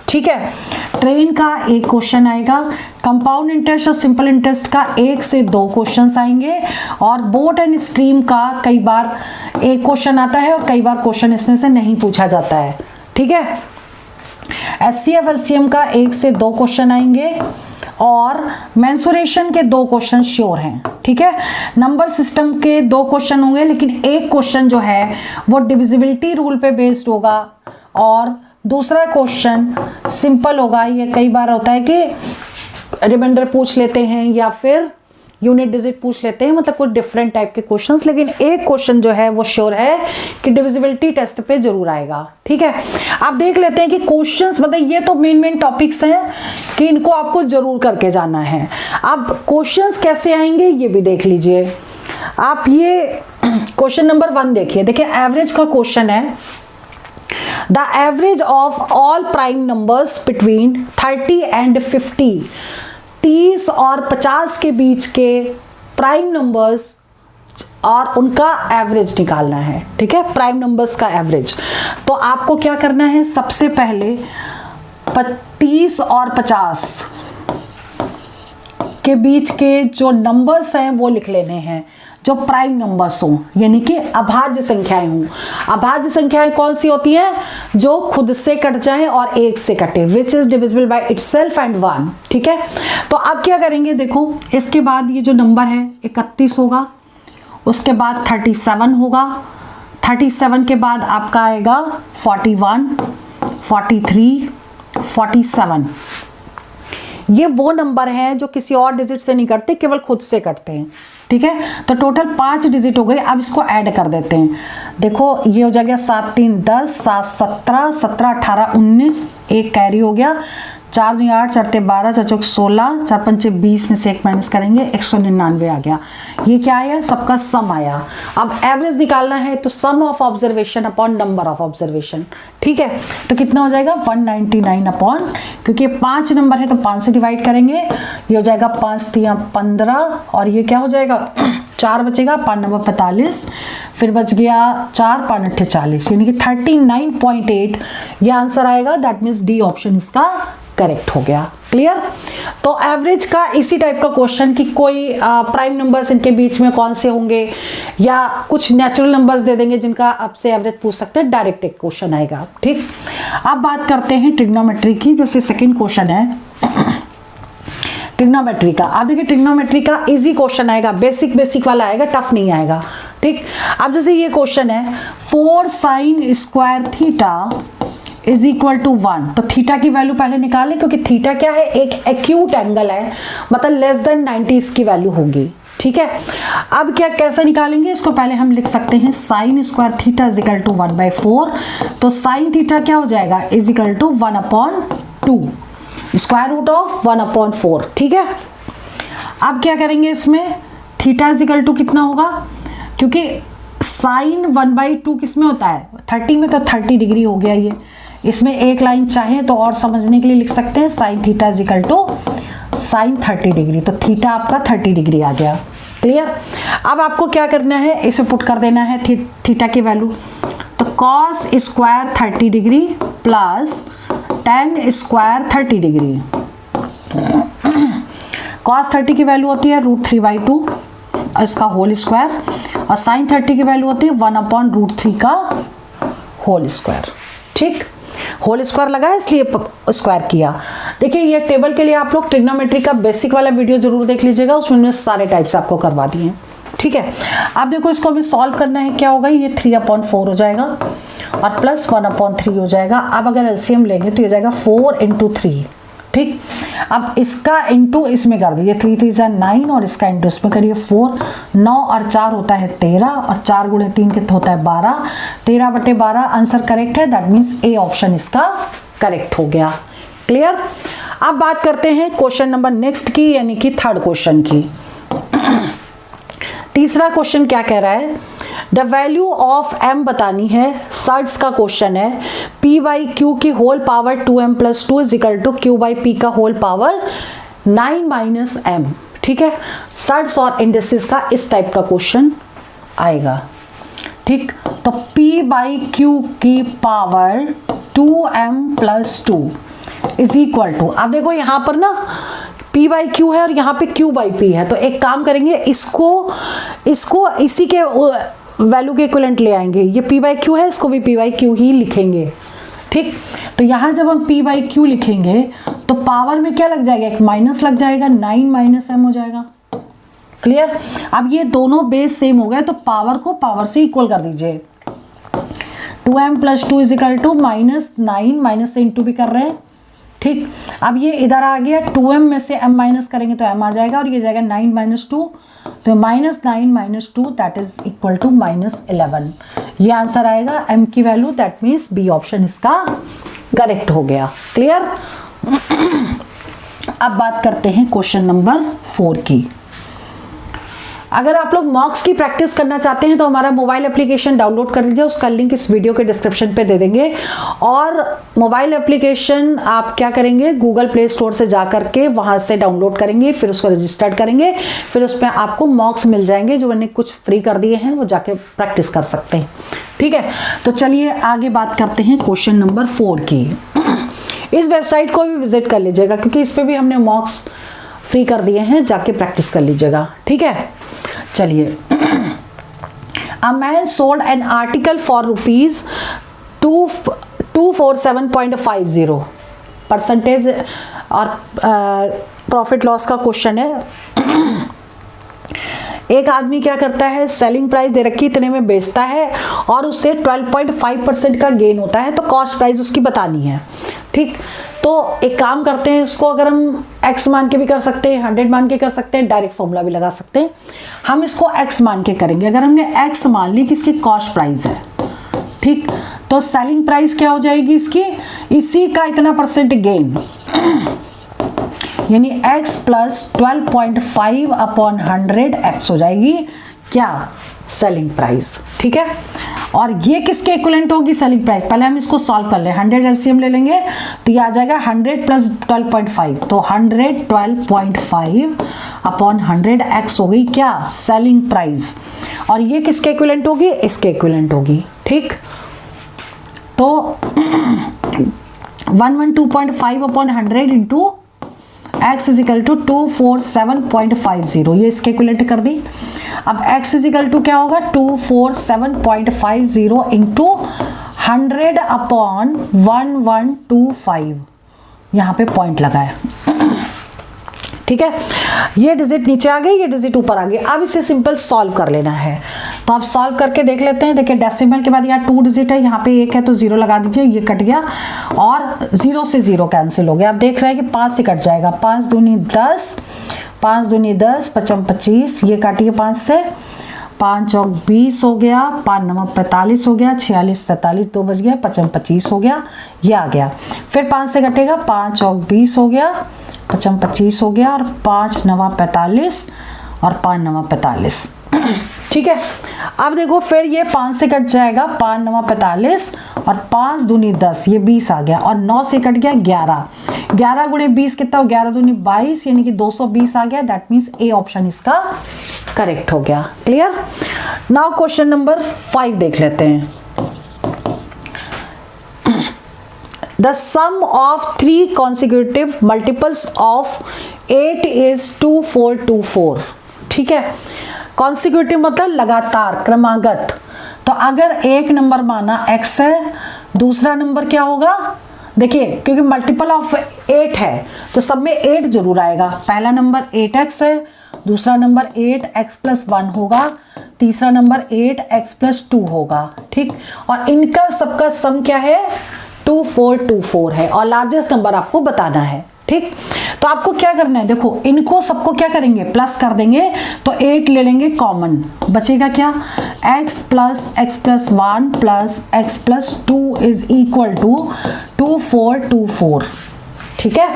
ठीक है। ट्रेन का 1 क्वेश्चन आएगा, कंपाउंड इंटरेस्ट और सिंपल इंटरेस्ट का 1 से 2 क्वेश्चंस आएंगे, और बोट एंड स्ट्रीम का कई बार 1 क्वेश्चन आता है और कई बार क्वेश्चन इसमें से नहीं पूछा जाता है, ठीक है। HCF LCM का 1 से 2 क्वेश्चन आएंगे, और मेंसुरेशन के 2 क्वेश्चन श्योर हैं, ठीक है। नंबर सिस्टम के 2 क्वेश्चन होंगे, लेकिन 1 क्वेश्चन जो है वो डिविजिबिलिटी रूल पे बेस्ड होगा, और दूसरा क्वेश्चन सिंपल होगा। ये कई बार होता है कि रिमाइंडर पूछ लेते हैं या फिर यूनिट डिजिट पूछ लेते हैं, मतलब कुछ डिफरेंट टाइप के क्वेश्चंस, लेकिन 1 क्वेश्चन जो है वो श्योर है कि डिविजिबिलिटी टेस्ट पे जरूर आएगा, ठीक है। आप देख लेते हैं कि क्वेश्चंस, मतलब ये तो मेन टॉपिक्स हैं कि इनको आपको जरूर करके जाना है। अब क्वेश्चंस कैसे आएंगे ये भी देख लीजिए आप। ये क्वेश्चन नंबर 1 देखिए। एवरेज का क्वेश्चन है, the average of all prime numbers between 30 and 50, 30 और 50 के बीच के प्राइम नंबर्स और उनका एवरेज निकालना है, ठीक है। प्राइम नंबर्स का एवरेज। तो आपको क्या करना है, सबसे पहले 30 और 50 के बीच के जो नंबर्स हैं वो लिख लेने हैं, जो प्राइम नंबर्स हों, यानी कि अभाज्य संख्याएं हों। अभाज्य संख्याएं कौन सी होती हैं, जो खुद से कट जाएं और 1 से कटे, which is divisible by itself and 1, ठीक है। तो अब क्या करेंगे, देखो इसके बाद ये जो नंबर है 31 होगा, उसके बाद 37 होगा, 37 के बाद आपका आएगा 41, 43, 47। ये वो नंबर हैं जो किसी और डिजिट से नहीं कटते, केवल खुद से कटते हैं, ठीक है। तो टोटल 5 डिजिट हो गए। अब इसको ऐड कर देते हैं। देखो ये हो जाएगा 7 3 10, 7 17, 17 18 19, 1 कैरी हो गया, 4 2 8, 4 3 12, 4 4 16, 4 5 20 में से 1 माइनस करेंगे, 199 आ गया। ये क्या आया, सबका सम आया। अब एवरेज निकालना है तो sum of observation upon number of observation, ठीक है। तो कितना हो जाएगा 199 अपॉन, क्योंकि 5 नंबर है तो 5 से डिवाइड करेंगे, ये हो जाएगा 5 3 15, और ये क्या हो जाएगा 4 बचेगा, 5 नंबर 45, फिर बच गया 4 5 8 40, यानी कि 39.8 ये आंसर आएगा। दैट मीन्स डी ऑप्शन इसका करेक्ट हो गया। क्लियर। तो एवरेज का इसी टाइप का क्वेश्चन कि कोई प्राइम नंबर्स इनके बीच में कौन से होंगे, या कुछ नेचुरल नंबर्स दे देंगे जिनका आपसे एवरेज पूछ सकते हैं, डायरेक्ट एक क्वेश्चन आएगा, ठीक। अब बात करते हैं ट्रिग्नोमेट्री की। जैसे सेकंड क्वेश्चन है ट्रिग्नोमेट्री का। आप देखिए ट्रिग्नोमेट्री का इजी क्वेश्चन आएगा, बेसिक वाला आएगा, टफ नहीं आएगा, ठीक। अब जैसे ये क्वेश्चन है 4 sin square theta is equal to 1, तो थीटा की वैल्यू पहले निकालें, क्योंकि थीटा क्या है, एक एक्यूट एंगल है, मतलब लेस देन 90 इसकी वैल्यू होगी, ठीक है। अब क्या कैसे निकालेंगे इसको, पहले हम लिख सकते हैं sine square theta is equal to 1/4, तो साइन थीटा क्या हो जाएगा is equal to 1/2, square root of 1/4, ठीक है। अब क्या करेंगे इसमें, थीटा इज इक्वल टू कितना होगा, क्योंकि साइन 1/2 किस में होता है 30 में, तो 30 डिग्री हो गया ये। इसमें एक लाइन चाहे तो और समझने के लिए लिख सकते हैं sine theta is equal to sine 30 degree, तो थीटा आपका 30 डिग्री आ गया। क्लियर। अब आपको क्या करना है, इसे पुट कर देना है थीटा की वैल्यू, तो cos square 30 degree plus tan square 30 degree. cos 30 की वैल्यू होती है √3/2 इसका होल स्क्वायर, और sin 30 की वैल्यू होती है 1/√3 का होल स्क्वायर। ठीक, होल स्क्वायर लगा है इसलिए स्क्वायर किया। देखिए ये टेबल के लिए आप लोग ट्रिग्नोमेट्री का बेसिक वाला वीडियो जरूर देख लीजिएगा, उसमें मैंने सारे टाइप्स आपको करवा दिए हैं। ठीक है, अब देखो इसको अभी सॉल्व करना है, क्या होगा, ये 3/4 हो जाएगा और प्लस 1/3 हो जाएगा। अब अगर एलसीएम लेंगे तो ये जाएगा 4 × 3। ठीक, अब इसका इंटू इसमें कर दीजिए, 3 3 × 9 और इसका इंटू इसमें करिए 4। 9 और 4 होता है 13 और 4 × 3 कितना होता है 12। 13/12 आंसर करेक्ट है, दैट मीन्स ए ऑप्शन इसका करेक्ट हो गया। क्लियर। अब बात करते हैं क्वेश्चन नंबर नेक्स्ट की, यानी कि थर्ड क्वेश्चन की। तीसरा क्वेश्चन क्या कह रहा है, द वैल्यू ऑफ m बतानी है, सर्ट्स का क्वेश्चन है, p/q की होल पावर 2m + 2 = q/p का होल पावर 9 - m। ठीक है, सर्ट्स और इंडिसेस का इस टाइप का क्वेश्चन आएगा। ठीक, तो p/q की पावर 2m + 2 = अब देखो यहां पर ना p/q है और यहाँ पे q/p है, तो एक काम करेंगे, इसको इसी के वैल्यू के इक्विवेलेंट ले आएंगे। ये p/q है, इसको भी p/q ही लिखेंगे। ठीक, तो यहाँ जब हम p/q लिखेंगे तो पावर में क्या लग जाएगा, एक माइनस लग जाएगा, 9 - m हो जाएगा। क्लियर। अब ये दोनों बेस सेम हो गए तो पावर को पावर से इक्वल कर दीजिए। 2m + 2 = -9, माइनस से इंटू भी कर रहे हैं। ठीक, अब ये इधर आ गया, 2m में से m माइनस करेंगे तो m आ जाएगा और ये जाएगा 9 - 2, तो -9 - 2 दैट इज इक्वल टू -11। ये आंसर आएगा m की value, that means B option इसका करेक्ट हो गया। क्लियर। अब बात करते हैं क्वेश्चन नंबर 4 की। अगर आप लोग मॉक्स की प्रैक्टिस करना चाहते हैं तो हमारा मोबाइल एप्लीकेशन डाउनलोड कर लीजिए, उसका लिंक इस वीडियो के डिस्क्रिप्शन पे दे देंगे। और मोबाइल एप्लीकेशन आप क्या करेंगे, गूगल प्ले स्टोर से जा करके वहां से डाउनलोड करेंगे, फिर उसको रजिस्टर्ड करेंगे, फिर उसमें आपको मॉक्स मिल जाएंगे जो मैंने कुछ फ्री कर दिए हैं, वो जाके प्रैक्टिस कर सकते हैं। ठीक है, तो चलिए आगे बात करते हैं क्वेश्चन नंबर 4 की। इस वेबसाइट को भी विजिट कर लीजिएगा क्योंकि इस पर भी हमने मॉक्स फ्री कर दिए हैं, जाके प्रैक्टिस कर लीजिएगा। ठीक है, चलिए। A man sold an article for rupees 247.50। Percentage और प्रॉफिट लॉस का क्वेश्चन है। एक आदमी क्या करता है, सेलिंग प्राइस दे रखी इतने में बेचता है और उससे 12.5% का गेन होता है, तो कॉस्ट प्राइस उसकी बतानी है। ठीक, तो एक काम करते हैं, इसको अगर हम x मान के भी कर सकते हैं, 100 मान के कर सकते हैं, डायरेक्ट फॉर्मूला भी लगा सकते हैं। हम इसको x मान के करेंगे। अगर हमने x मान ली कि इसकी कॉस्ट प्राइस है, ठीक, तो सेलिंग प्राइस क्या हो जाएगी इसकी, इसी का इतना % गेन, यानी x + 12.5/100 x हो जाएगी क्या, सेलिंग प्राइस। ठीक है, और ये किसके इक्विवेलेंट होगी, सेलिंग प्राइस। पहले हम इसको सॉल्व कर लें, 100 एलसीएम ले लेंगे तो ये आ जाएगा 100 + 12.5, तो 100 12.5/100 x हो गई क्या, सेलिंग प्राइस। और ये किसके इक्विवेलेंट होगी, इसके इक्विवेलेंट होगी। ठीक, तो 112.5/100 इंटू x = 247.50, ये इसके इक्विवेलेंट कर दी। अब x = क्या होगा, 247.50 इंटू 100/1125, यहाँ पे पॉइंट लगाया। ठीक है, ये डिजिट नीचे आ गई, ये डिजिट ऊपर आ गई। अब इसे सिंपल सॉल्व कर लेना है, तो आप सॉल्व करके देख लेते हैं। देखिए डेसिमल के बाद यहाँ 2 डिजिट है, यहाँ पे 1 है तो 0 लगा दीजिए, ये कट गया और 0 से 0 कैंसिल हो गया। आप देख रहे हैं कि 5 से कट जाएगा, 5 दूनी 10, 5 दूनी 10, 5 25, ये काटिए 5 से, 5 चौक 20 हो गया, 5 9 45 हो गया, 46 47, 2 बज गया, 5 25 हो गया, ये आ गया। फिर 5 से कटेगा, 5 चौक 20 हो गया, 5 25 हो गया और 5 9 45 और 5 9 45। ठीक है, अब देखो फिर ये 5 से कट जाएगा, 5 9 45 और 5 दूनी 10, ये 20 आ गया और 9 से कट गया 11, 11 × 20 कितना हो, 11 दूनी 22, यानी कि 220 आ गया। दैट मीन्स ए ऑप्शन इसका करेक्ट हो गया। क्लियर। नाउ क्वेश्चन नंबर 5 देख लेते हैं। The sum of 3 consecutive multiples of 8 is 2 4 2 4। ठीक है, कॉन्सिक्यूटिव मतलब लगातार, क्रमागत। तो अगर एक नंबर माना x है, दूसरा नंबर क्या होगा, देखिए क्योंकि मल्टीपल ऑफ 8 है तो सब में 8 जरूर आएगा। पहला नंबर 8x है, दूसरा नंबर 8x+1 होगा, तीसरा नंबर 8x+2 होगा। ठीक, और इनका सबका सम क्या है, 2 4 2 4 है और लार्जेस्ट नंबर आपको बताना है। ठीक, तो आपको क्या करना है, देखो इनको सबको क्या करेंगे, प्लस कर देंगे तो 8 ले लेंगे कॉमन, बचेगा क्या, x+x+1 plus x+2 is equal to 2 4 2 4। ठीक है,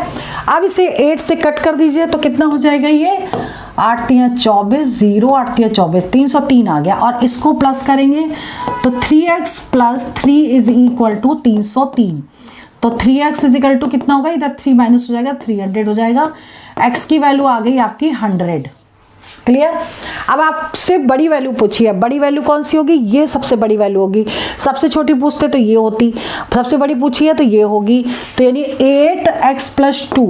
अब इसे 8 से कट कर दीजिए तो कितना हो जाएगा, ये 8 3 24, 0 8 3 24, 303 आ गया। और इसको प्लस करेंगे तो 3x+3 इज इक्वल टू 303। तो 3x इज इक्वल टू कितना होगा, इधर 3 माइनस हो जाएगा, 300 हो जाएगा। x की वैल्यू आ गई आपकी 100। क्लियर। अब आपसे बड़ी वैल्यू पूछी है, बड़ी वैल्यू कौन सी होगी, ये सबसे बड़ी वैल्यू होगी। सबसे छोटी पूछते तो ये होती, सबसे बड़ी पूछी है तो ये होगी। तो यानी 8x+2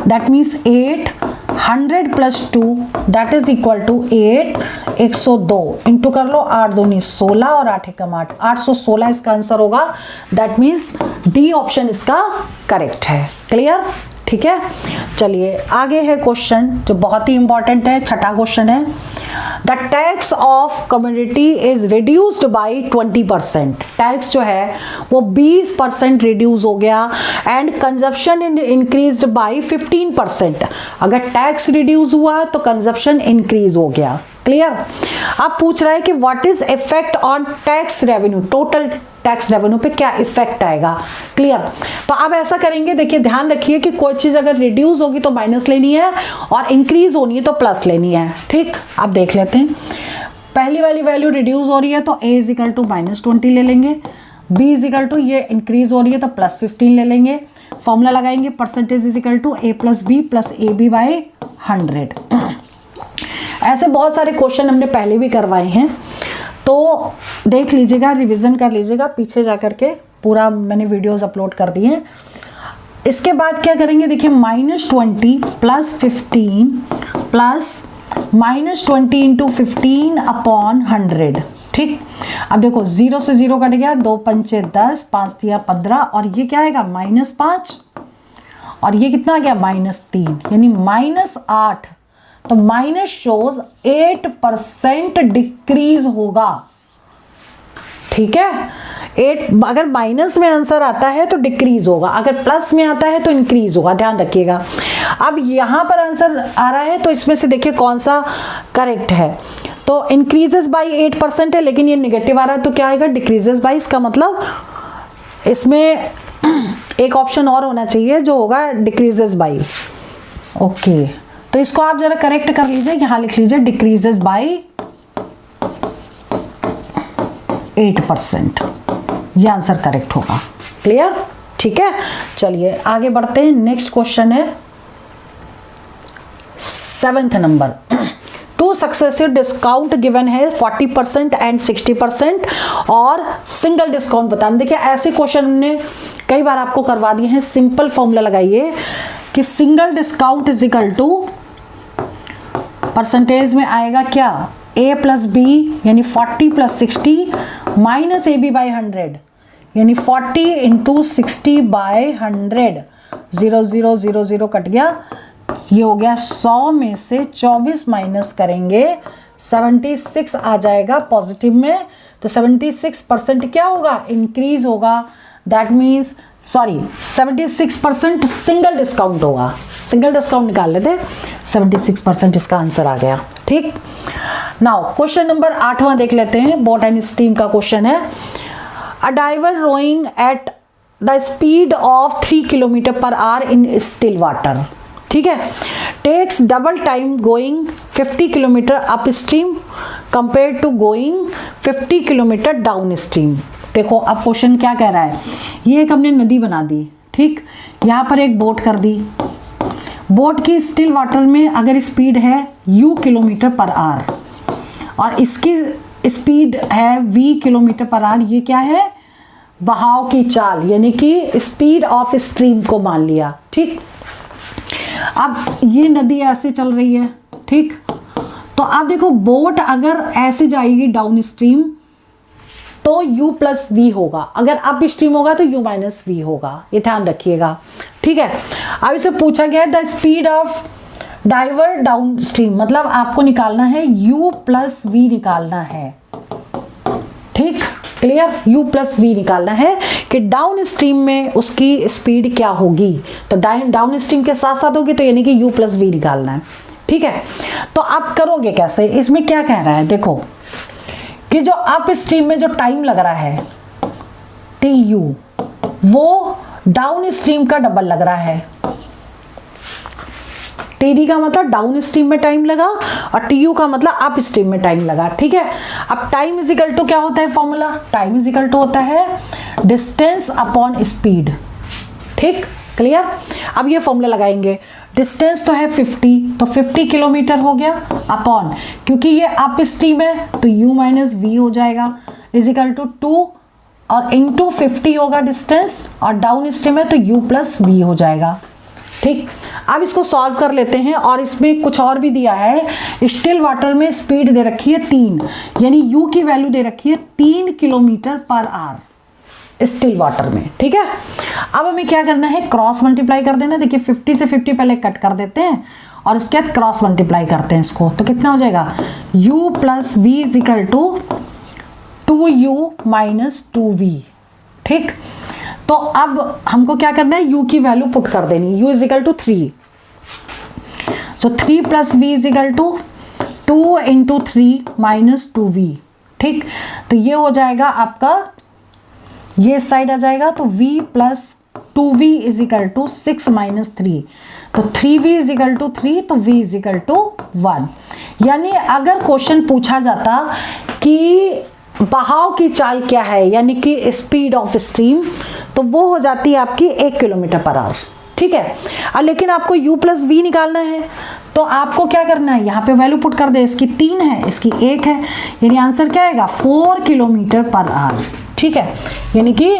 that means 8 100 + 2 that is equal to 8 102 into कर लो, 8 दूनी 16 और 8 एकम 8, 816 इसका आंसर होगा। दैट मीन्स डी ऑप्शन इसका करेक्ट है। क्लियर, ठीक है। चलिए आगे है क्वेश्चन जो बहुत ही इंपॉर्टेंट है, छठा क्वेश्चन है। The tax of community is reduced by 20%। Tax जो है वो 20% रिड्यूस हो गया एंड कंजप्शन इंक्रीज बाई 15%। अगर टैक्स रिड्यूस हुआ तो कंजप्शन इंक्रीज हो गया। क्लियर। अब पूछ रहा है कि what is effect on tax revenue, total tax revenue पे क्या इफेक्ट आएगा। क्लियर। तो अब ऐसा करेंगे, देखिए ध्यान रखिए कि कोई चीज अगर रिड्यूस होगी तो माइनस लेनी है और इंक्रीज होनी है तो प्लस लेनी है। ठीक, अब देख लेते हैं। पहली वाली वैल्यू रिड्यूस हो रही है तो a इज इक्वल टू -20 ले लेंगे, b इज इक्वल टू ये इंक्रीज हो रही है तो +15 ले लेंगे। फॉर्मूला लगाएंगे, percentage is equal to a + b + ab by 100। ऐसे बहुत सारे क्वेश्चन हमने पहले भी करवाए हैं, तो देख लीजिएगा, रिवीजन कर लीजिएगा, पीछे जा करके पूरा मैंने वीडियोस अपलोड कर दिए हैं। इसके बाद क्या करेंगे, देखिए -20 + 15 प्लस -20 इंटू 15 अपॉन 100। ठीक, अब देखो 0 से 0 कट गया, 2 पंचे 10, 5 तिया 15 और ये क्या आएगा -5 और ये कितना आ गया -3 यानी -8। तो माइनस शोज 8% डिक्रीज होगा। ठीक है, 8 अगर माइनस में आंसर आता है तो डिक्रीज होगा, अगर प्लस में आता है तो इंक्रीज होगा, ध्यान रखिएगा। अब यहां पर आंसर आ रहा है तो इसमें से देखिए कौन सा करेक्ट है। तो इंक्रीजेस बाई 8% है लेकिन ये निगेटिव आ रहा है तो क्या आएगा, डिक्रीजेस बाई। इसका मतलब इसमें एक ऑप्शन और होना चाहिए जो होगा डिक्रीजेस बाई। ओके, तो इसको आप जरा करेक्ट कर लीजिए, यहां लिख लीजिए डिक्रीजेस बाई 8%, यह आंसर करेक्ट होगा। क्लियर, ठीक है। चलिए आगे बढ़ते हैं। नेक्स्ट क्वेश्चन है 7th number. 2 successive discount given है 40% एंड 60% और सिंगल डिस्काउंट बताना। देखिए ऐसे क्वेश्चन हमने कई बार आपको करवा दिए हैं। सिंपल फॉर्मूला लगाइए कि single discount is equal to percentage में आएगा क्या, a + b यानी 40 + 60 माइनस ab बाई 100 यानी 40 इंटू 60 बाई 100। 0 0 0 0 कट गया, ये हो गया 100 में से 24 माइनस करेंगे 76 आ जाएगा पॉजिटिव में। तो 76% क्या होगा, इंक्रीज होगा। दैट मीन्स 76% सिंगल डिस्काउंट होगा। सिंगल डिस्काउंट निकाल लेते, 76% इसका आंसर आ गया। ठीक, नाउ क्वेश्चन नंबर 8वां देख लेते हैं। बोट एंड स्टीम का क्वेश्चन है। A diver rowing at the speed of 3 km/h in still water, ठीक है, takes double time going 50 km up stream compare to going 50 km down stream. देखो अब क्वेश्चन क्या कह रहा है, ये एक हमने नदी बना दी। ठीक, यहाँ पर एक बोट कर दी। बोट की स्टिल वाटर में अगर स्पीड है u km/h और इसकी स्पीड है v km/h, ये क्या है बहाव की चाल यानी कि स्पीड ऑफ स्ट्रीम को मान लिया। ठीक, अब ये नदी ऐसे चल रही है, ठीक, तो आप देखो बोट अगर ऐसे जाएगी डाउन स्ट्रीम तो u प्लस वी होगा, अगर अप स्ट्रीम होगा तो u माइनस वी होगा, ये ध्यान रखिएगा। ठीक है, अब इसे पूछा गया है the speed of diver downstream, मतलब आपको निकालना है u प्लस वी निकालना है। ठीक, क्लियर, u प्लस वी निकालना है कि डाउन स्ट्रीम में उसकी स्पीड क्या होगी, तो डाउन स्ट्रीम के साथ साथ होगी, तो यानी कि u प्लस वी निकालना है। ठीक है, तो आप करोगे कैसे, इसमें क्या कह रहा है, देखो कि जो अप स्ट्रीम में जो टाइम लग रहा है tu, वो डाउन स्ट्रीम का डबल लग रहा है। td का मतलब डाउन स्ट्रीम में टाइम लगा और tu का मतलब अप स्ट्रीम में टाइम लगा। ठीक है, अब टाइम इज इक्वल टू क्या होता है formula, time is equal to होता है डिस्टेंस अपॉन स्पीड। ठीक, क्लियर, अब ये फॉर्मूला लगाएंगे, डिस्टेंस तो है 50, तो 50 किलोमीटर हो गया अपॉन, क्योंकि ये अप स्ट्रीम है तो u माइनस वी हो जाएगा, इज इक्वल टू 2 और इंटू 50 होगा डिस्टेंस, और डाउन स्ट्रीम है तो u प्लस वी हो जाएगा। ठीक, अब इसको सॉल्व कर लेते हैं, और इसमें कुछ और भी दिया है, स्टिल वाटर में स्पीड दे रखी है 3, यानी u की वैल्यू दे रखी है 3 kilometre per hour still water में। ठीक है, अब हमें क्या करना है, क्रॉस मल्टीप्लाई कर देना। देखिए 50 से 50 पहले कट कर देते हैं और इसके बाद क्रॉस मल्टीप्लाई करते हैं इसको, तो कितना हो जाएगा, u plus V is equal to 2u minus 2v। ठीक, तो अब हमको क्या करना है, u की वैल्यू पुट कर देनी, u is equal to 3, so 3 plus V is equal to 2 into 3 minus 2v। ठीक, तो ये हो जाएगा आपका, ये साइड आ जाएगा, तो v plus 2v is equal to 6 minus 3, तो 3v इज इक्वल टू 3, तो v इज इक्वल टू 1। यानी अगर क्वेश्चन पूछा जाता कि बहाव की चाल क्या है, यानी कि स्पीड ऑफ स्ट्रीम, तो वो हो जाती है आपकी 1 किलोमीटर पर आवर। ठीक है, लेकिन आपको u प्लस वी निकालना है, तो आपको क्या करना है, यहाँ पे वैल्यू पुट कर दे, इसकी 3 है, इसकी 1 है, यानी आंसर क्या आएगा, 4 किलोमीटर पर आवर। ठीक है, यानी कि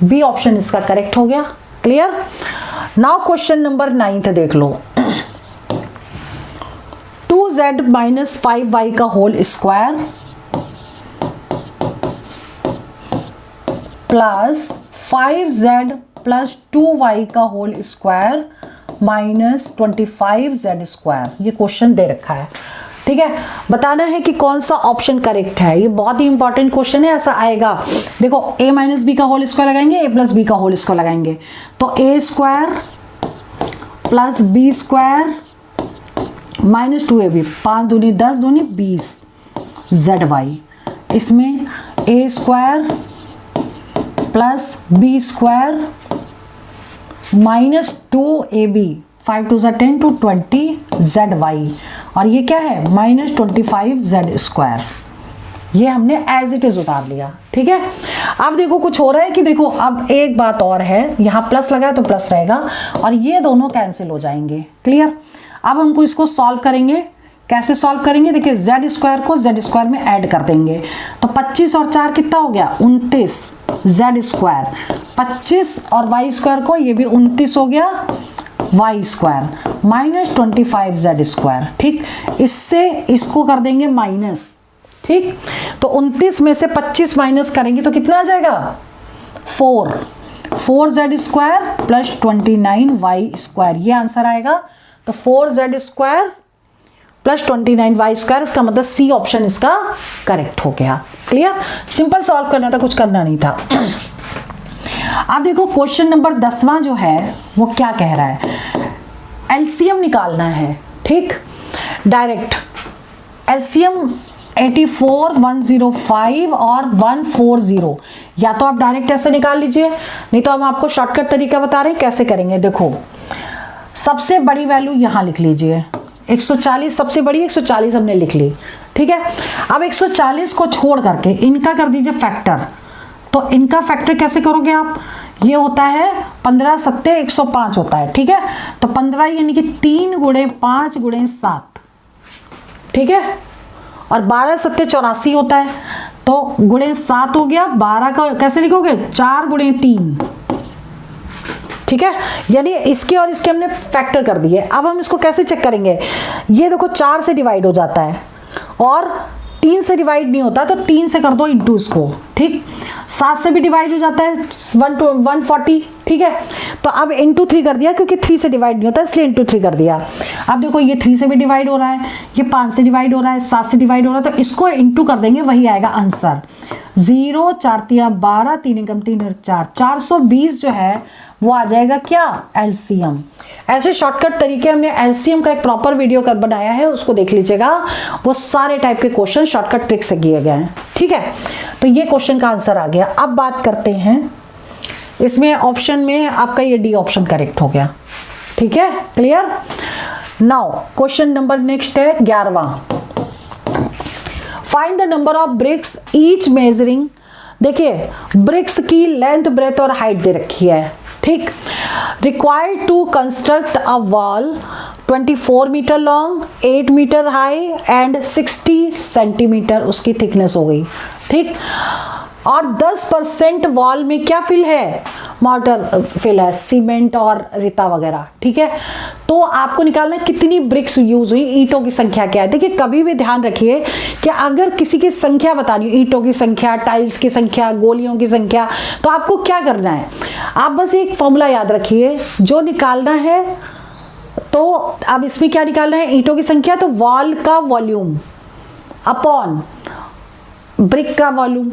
बी ऑप्शन इसका करेक्ट हो गया। क्लियर, नाउ क्वेश्चन नंबर 9 देख लो, 2z माइनस 5y का whole square plus 5z plus 2y का whole square minus 25z square, ये क्वेश्चन दे रखा है। ठीक है, बताना है कि कौन सा ऑप्शन करेक्ट है, ये बहुत ही इंपॉर्टेंट क्वेश्चन है। ऐसा आएगा, देखो a माइनस बी का होल स्क्वायर लगाएंगे, a प्लस बी का होल स्क्वायर लगाएंगे, तो a square plus B square minus 2ab, 5 दूनी 10 दूनी 20 zy, इसमें a square plus B square minus 2ab, 5 2 10 to 20 zy, और ये क्या है माइनस 25z स्क्वायर, ये हमने एज इट इज उतार लिया। ठीक है, अब देखो कुछ हो रहा है कि देखो, अब एक बात और है, यहाँ प्लस लगा है तो प्लस रहेगा और ये दोनों कैंसिल हो जाएंगे। क्लियर, अब हमको इसको सॉल्व करेंगे, कैसे सॉल्व करेंगे, देखिए z स्क्वायर को z स्क्वायर में ऐड कर देंगे, तो 25 और 4 कितना हो गया 29 z स्क्वायर, 25 और y स्क्वायर को ये भी 29 हो गया y square minus 25z square. ठीक, इससे इसको कर देंगे माइनस। ठीक, तो 29 में से 25 माइनस करेंगे तो कितना आ जाएगा 4z square plus 29y square, ये आंसर आएगा। तो 4z square plus 29y square, इसका मतलब सी ऑप्शन इसका करेक्ट हो गया। क्लियर, सिंपल सॉल्व करना था, कुछ करना नहीं था। अब देखो क्वेश्चन नंबर 10वां जो है वो क्या कह रहा है, एलसीएम निकालना है। ठीक, डायरेक्ट एलसीएम 84, 105 और 140, या तो आप डायरेक्ट ऐसे निकाल लीजिए, नहीं तो हम आपको शॉर्टकट तरीका बता रहे हैं कैसे करेंगे। देखो सबसे बड़ी वैल्यू यहाँ लिख लीजिए, 140 सबसे बड़ी, 140 हमने लिख ली। ठीक है, अब 140 को छोड़ करके इनका कर दीजिए फैक्टर, तो इनका फैक्टर कैसे करोगे आप, ये होता है 15 सत्ते 105 होता है। ठीक है, तो 15 यानी कि 3 गुणे 5 गुणे 7, ठीक है, और 12 सत्ते 84 होता है, तो गुणे 7 हो गया। 12 का कैसे लिखोगे? 4 गुणे 3, ठीक है। यानी इसके और इसके हमने फैक्टर कर दिए। अब हम इसको कैसे चेक करेंगे? ये देखो 4 से डिवाइड हो जाता है और 3 से डिवाइड नहीं होता, तो 3 से कर दो इंटू इसको, ठीक। 7 से भी डिवाइड हो जाता है 140, ठीक है। तो अब इंटू 3 कर दिया, क्योंकि 3 से डिवाइड नहीं होता इसलिए इंटू 3 कर दिया। अब देखो ये 3 से भी डिवाइड हो रहा है, ये 5 से डिवाइड हो रहा है, 7 से डिवाइड हो रहा है, तो इसको इंटू कर देंगे, वही आएगा आंसर। 0 4 3 12, 3 एकम 3 4, 420 जो है वो आ जाएगा क्या? एलसीएम। ऐसे शॉर्टकट तरीके हमने एलसीएम का एक प्रॉपर वीडियो कर बनाया है, उसको देख लीजिएगा। वो सारे टाइप के क्वेश्चन शॉर्टकट ट्रिक से किए गए हैं, ठीक है। तो ये क्वेश्चन का आंसर आ गया। अब बात करते हैं इसमें ऑप्शन में आपका ये डी ऑप्शन करेक्ट हो गया, ठीक है, clear. Now question number next है 11वां। Find the number of bricks each measuring. देखिए ब्रिक्स की लेंथ, ब्रेथ और हाइट दे रखी है, ठीक। Required to construct a wall 24 metre long, 8 metre high and 60 centimetre उसकी थिकनेस हो गई, ठीक। और 10% वॉल में क्या फिल है? मॉर्टर फिल है, सीमेंट और रेता वगैरह, ठीक है। तो आपको निकालना है कितनी ब्रिक्स यूज हुई, ईंटों की संख्या क्या है। देखिए कभी भी ध्यान रखिए कि अगर किसी की संख्या बतानी, ईंटों की संख्या, टाइल्स की संख्या, गोलियों की संख्या, तो आपको क्या करना है? आप बस एक फॉर्मूला याद रखिए, जो निकालना है। तो अब इसमें क्या निकालना है? ईंटों की संख्या, तो वॉल का वॉल्यूम अपॉन ब्रिक का वॉल्यूम।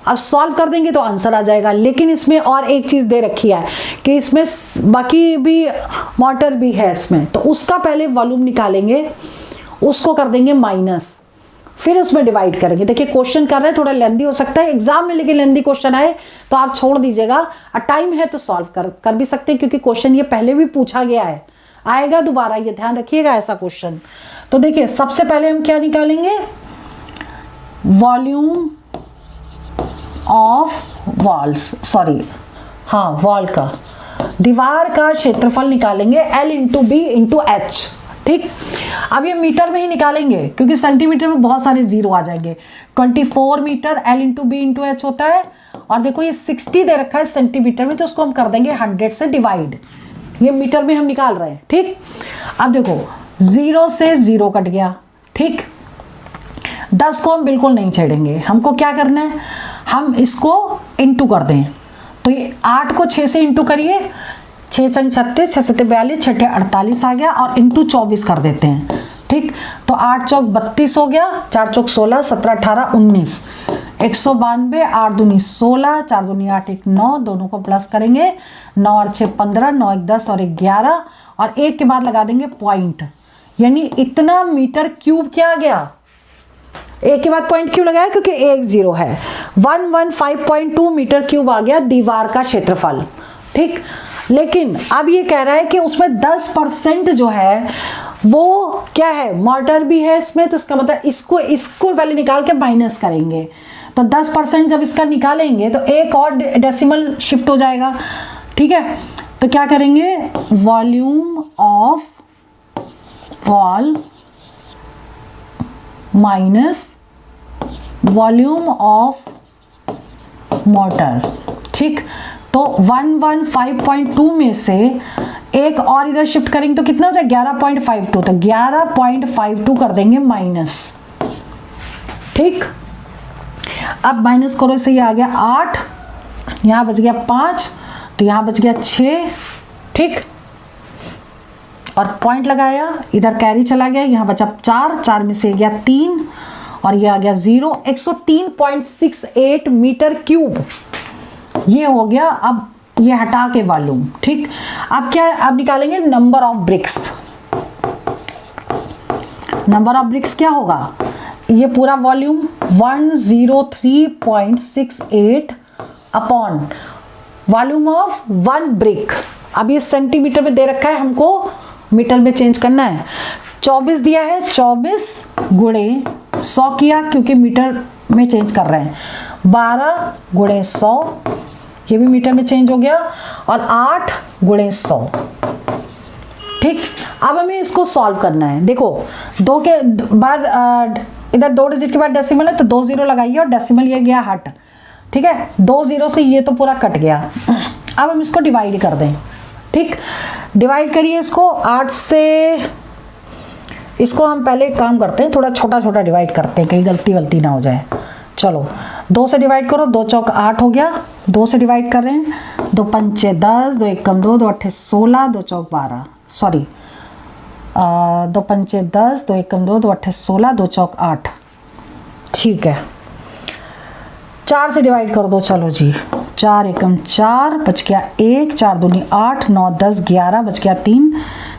अब सॉल्व कर देंगे तो आंसर आ जाएगा। लेकिन इसमें और एक चीज दे रखी है कि इसमें बाकी भी मॉर्टर भी है इसमें, तो उसका पहले वॉल्यूम निकालेंगे, उसको कर देंगे माइनस, फिर उसमें डिवाइड करेंगे। देखिए क्वेश्चन कर रहे हैं, थोड़ा लेंदी हो सकता है एग्जाम में, लेकिन लेंदी क्वेश्चन आए तो आप छोड़ दीजिएगा। और टाइम है तो सॉल्व कर भी सकते हैं, क्योंकि क्वेश्चन ये पहले भी पूछा गया है, आएगा दोबारा, ये ध्यान रखिएगा ऐसा क्वेश्चन। तो देखिए सबसे पहले हम क्या निकालेंगे? वॉल्यूम ऑफ वॉल्स, सॉरी हाँ वॉल का, दीवार का क्षेत्रफल निकालेंगे L into B into H, ठीक। अब ये मीटर में ही निकालेंगे, क्योंकि सेंटीमीटर में बहुत सारे जीरो आ जाएंगे। 24 meter L into B into H होता है, और देखो ये 60 दे रखा है सेंटीमीटर में, तो उसको हम कर देंगे 100 से डिवाइड। ये मीटर में हम निकाल रहे हैं, ठीक। अब देखो 0 से 0 कट गया, ठीक। 10 को हम बिल्कुल नहीं छेड़ेंगे, हमको क्या करना है? हम इसको इंटू कर दें, तो ये 8 को 6 से इंटू करिए, 6 छंग 36, 6 सत्ते 42, 6 48 आ गया, और इंटू 24 कर देते हैं, ठीक। तो 8 चौक 32 हो गया, 4 चौक 16, 17 18 19, 192, 8 दूनी 16, 4 दूनी 8 1 9, दोनों को प्लस करेंगे, 9 और 6 15, 9 1 10 और 1 11, और एक के बाद लगा देंगे पॉइंट, यानी इतना मीटर क्यूब क्या आ गया? एक के बाद पॉइंट क्यों लगाया? क्योंकि एक जीरो है। 115.2 मीटर क्यूब आ गया दीवार का क्षेत्रफल, ठीक। लेकिन अब ये कह रहा है कि उसमें 10% जो है वो क्या है? मॉर्टर भी है इसमें, तो इसका मतलब इसको पहले निकाल के माइनस करेंगे। तो 10% जब इसका निकालेंगे तो एक और डेसिमल शिफ्ट हो जाएगा, ठीक है। तो क्या करेंगे? Volume of wall minus volume of motor, ठीक। तो 115.2 में से एक और इधर शिफ्ट करेंगे तो कितना हो जाए? 11.52, तो 11.52 कर देंगे माइनस, ठीक। अब माइनस करो, से ये आ गया 8, यहां बच गया 5, तो यहां बच गया 6, ठीक। और पॉइंट लगाया, इधर कैरी चला गया, यहां बचा 4, 4 में से गया 3, और ये आ गया 0। 103.68 मीटर क्यूब ये हो गया। अब ये हटा के वॉल्यूम, ठीक। अब क्या? अब निकालेंगे number of BRICS. Number of BRICS क्या होगा? ये पूरा volume 103.68 upon volume of 1 brick. अब ये सेंटीमीटर में दे रखा है, हमको मीटर में चेंज करना है। 24 दिया है, 24 गुणे 100 किया, क्योंकि मीटर में चेंज कर रहे हैं। 12 गुणे 100, ये भी मीटर में चेंज हो गया, और 8 गुणे 100, ठीक। अब हमें इसको सॉल्व करना है। देखो 2 के बाद इधर 2 डिजिट के बाद डेसिमल है तो 2 जीरो लगाइए और डेसिमल ये गया हट, ठीक है। 2 जीरो से ये तो पूरा कट गया। अब हम इसको डिवाइड कर दें, ठीक। डिवाइड करिए इसको 8 से, इसको हम पहले एक काम करते हैं, थोड़ा छोटा छोटा डिवाइड करते हैं, कहीं गलती वलती ना हो जाए। चलो 2 से डिवाइड करो, 2 चौक 8 हो गया। 2 से डिवाइड कर रहे हैं, 2 पंचे 10, 2 एकम 2, 2 अट्ठे 16, 2 चौक 12, सॉरी 2 पंचे 10, 2 एकम 2, 2 अट्ठे 16, 2 चौक 8, ठीक है। 4 से डिवाइड कर दो, चलो जी 4 एकम 4, बच गया 1, 4 दूनी 8, 9 10 11, बच गया 3,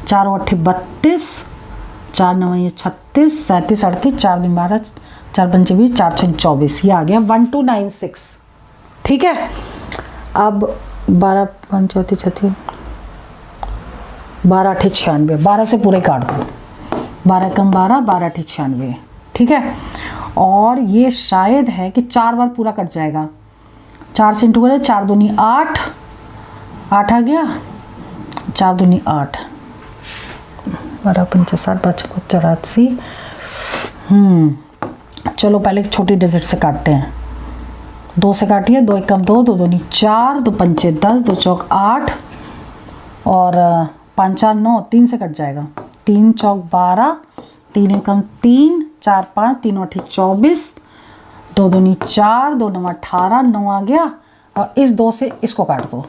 4 अट्ठे 32, 4 9 36, 37 38, 4 दूनी 12, 4 पंचे 20, 4 6 24, ये आ गया 1296, ठीक है। अब 12 5 34 36, 12 8 96, 12 से पूरे काट दो, 12 कम 12, 12 8 96, ठीक है। और ये शायद है कि 4 बार पूरा कट जाएगा। 4 से इंटू करें, 4 दूनी 8, 8 आ गया, 4 दूनी 8, 12 पंचे 60, 5 84। चलो पहले एक छोटी डिजिट से काटते हैं। 2 से काटिए, 2 एकम 2, 2 दूनी 4, 2 पंचे 10, 2 चौक 8 और 5 4 9, 3 से कट जाएगा, 3 चौक 12, 3 एकम 3, 4 5, 3 8 24, 2 दूनी 4, 2 9 18, 9 आ गया। और इस 2 से इसको काट दो,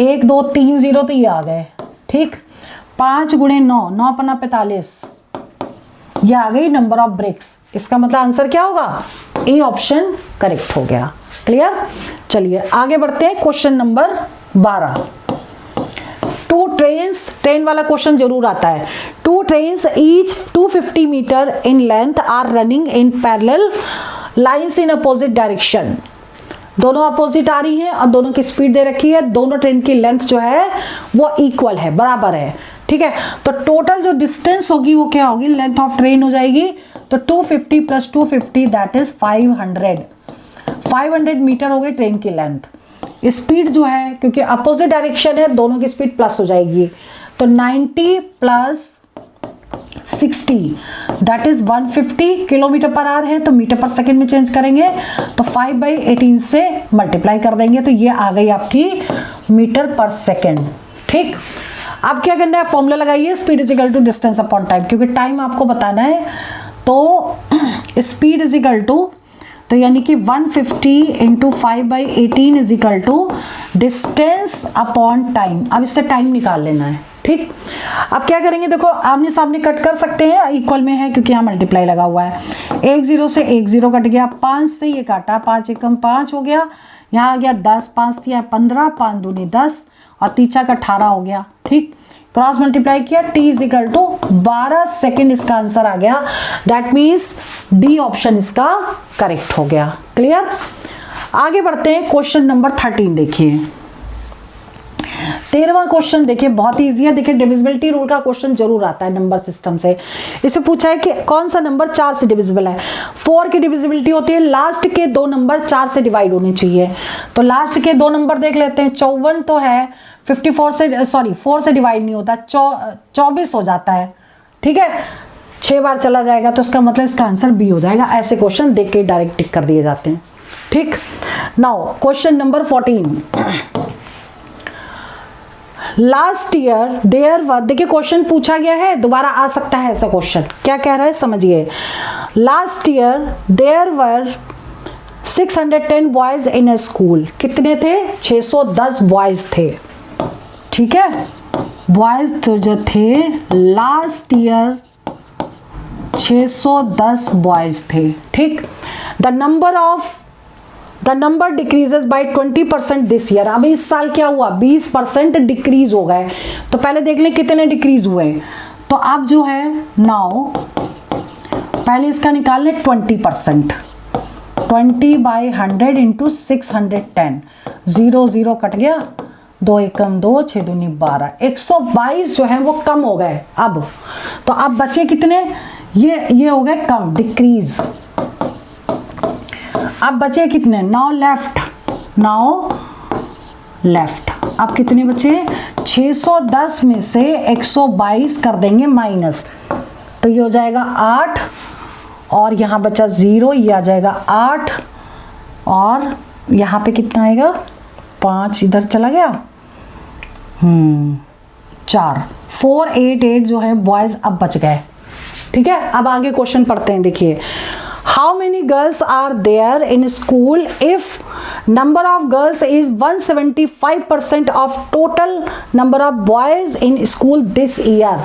1 2 3 0 तो ये आ गए, ठीक। 5 गुणे 9, 9 पन्ना 45, ये आ गई नंबर ऑफ ब्रिक्स। इसका मतलब आंसर क्या होगा? ए ऑप्शन करेक्ट हो गया। क्लियर? चलिए आगे बढ़ते हैं। Question number 12। 2 ट्रेन्स, ट्रेन वाला क्वेश्चन जरूर आता है। 2 trains each 250 meter in length are running in parallel lines in opposite direction. दोनों अपोजिट आ रही हैं और दोनों की स्पीड दे रखी है। दोनों ट्रेन की लेंथ जो है वो इक्वल है, बराबर है, ठीक है। तो टोटल जो डिस्टेंस होगी वो क्या होगी? लेंथ ऑफ ट्रेन हो जाएगी। तो 250 प्लस 250 दैट इज 500 मीटर हो गई ट्रेन की लेंथ। स्पीड जो है, क्योंकि अपोजिट डायरेक्शन है, दोनों की स्पीड प्लस हो जाएगी। तो 90 plus 60 that is 150 kilometre per hour है, तो मीटर पर सेकंड में चेंज करेंगे तो 5/18 से मल्टीप्लाई कर देंगे, तो ये आ गई आपकी मीटर पर सेकंड, ठीक। अब क्या करना है? फॉर्मूला लगाइए, speed is equal to distance upon time, क्योंकि टाइम आपको बताना है। तो स्पीड इज इक्वल टू, तो यानी कि 150 into 5/18 is equal to distance upon time. अब इससे टाइम निकाल लेना है, ठीक। अब क्या करेंगे? देखो आमने सामने कट कर सकते हैं, इक्वल में है क्योंकि यहाँ मल्टीप्लाई लगा हुआ है। 1 0 से 1 0 कट गया, 5 से ये काटा, 5 एकम 5 हो गया, यहाँ आ गया 10, 5 थी 15, 5 दूनी 10 और तीछा का 18 हो गया, ठीक। क्रॉस मल्टीप्लाई किया, t is equal to 12 second इसका आंसर आ गया। दैट मीन्स डी ऑप्शन इसका करेक्ट हो गया। क्लियर? आगे बढ़ते हैं। क्वेश्चन नंबर 13 देखिए। 13वां क्वेश्चन देखिए, बहुत ईजी है। देखिए डिविजिबिलिटी रूल का क्वेश्चन जरूर आता है नंबर सिस्टम से। इसे पूछा है कि कौन सा नंबर 4 से डिविजिबल है। 4 की डिविजिबिलिटी होती है लास्ट के 2 नंबर 4 से डिवाइड होने चाहिए। तो लास्ट के 2 नंबर देख लेते हैं। 54 तो है, 54 से, सॉरी 4 से डिवाइड नहीं होता, 24 हो जाता है, ठीक है। 6 बार चला जाएगा तो इसका मतलब इसका आंसर बी हो जाएगा। ऐसे क्वेश्चन देख के डायरेक्ट टिक कर दिए जाते हैं, ठीक। Now question number 14। Last year there were, देखिए क्वेश्चन पूछा गया है, दोबारा आ सकता है ऐसा क्वेश्चन। क्या कह रहा है समझिए। Last year there were 610 boys in a school. कितने थे? 610 बॉयज थे, ठीक है। बॉयज तो जो थे लास्ट ईयर 610 बॉयज थे, ठीक। The number decreases by 20% this year. अब इस साल क्या हुआ? 20% डिक्रीज हो गए। तो पहले देख लें कितने डिक्रीज हुए। तो अब जो है नाउ पहले इसका निकाल लें 20%। 20/100 इंटू 610, 0 0 कट गया, 2 एकम 2, 6 दूनी 12, 122 जो है वो कम हो गए। अब तो अब बचे कितने? ये हो गए कम, डिक्रीज। अब बचे कितने? 9 लेफ्ट। अब कितने बचे? 610 में से 122 कर देंगे माइनस, तो ये हो जाएगा 8 और यहाँ बचा 0, ये आ जाएगा 8 और यहाँ पे कितना आएगा 5 इधर चला गया 4 4 8 8 जो है बॉयज अब बच गए। ठीक है, अब आगे क्वेश्चन पढ़ते हैं। देखिए, how many girls are there in school if number of girls is 175% of total number of boys in school this year.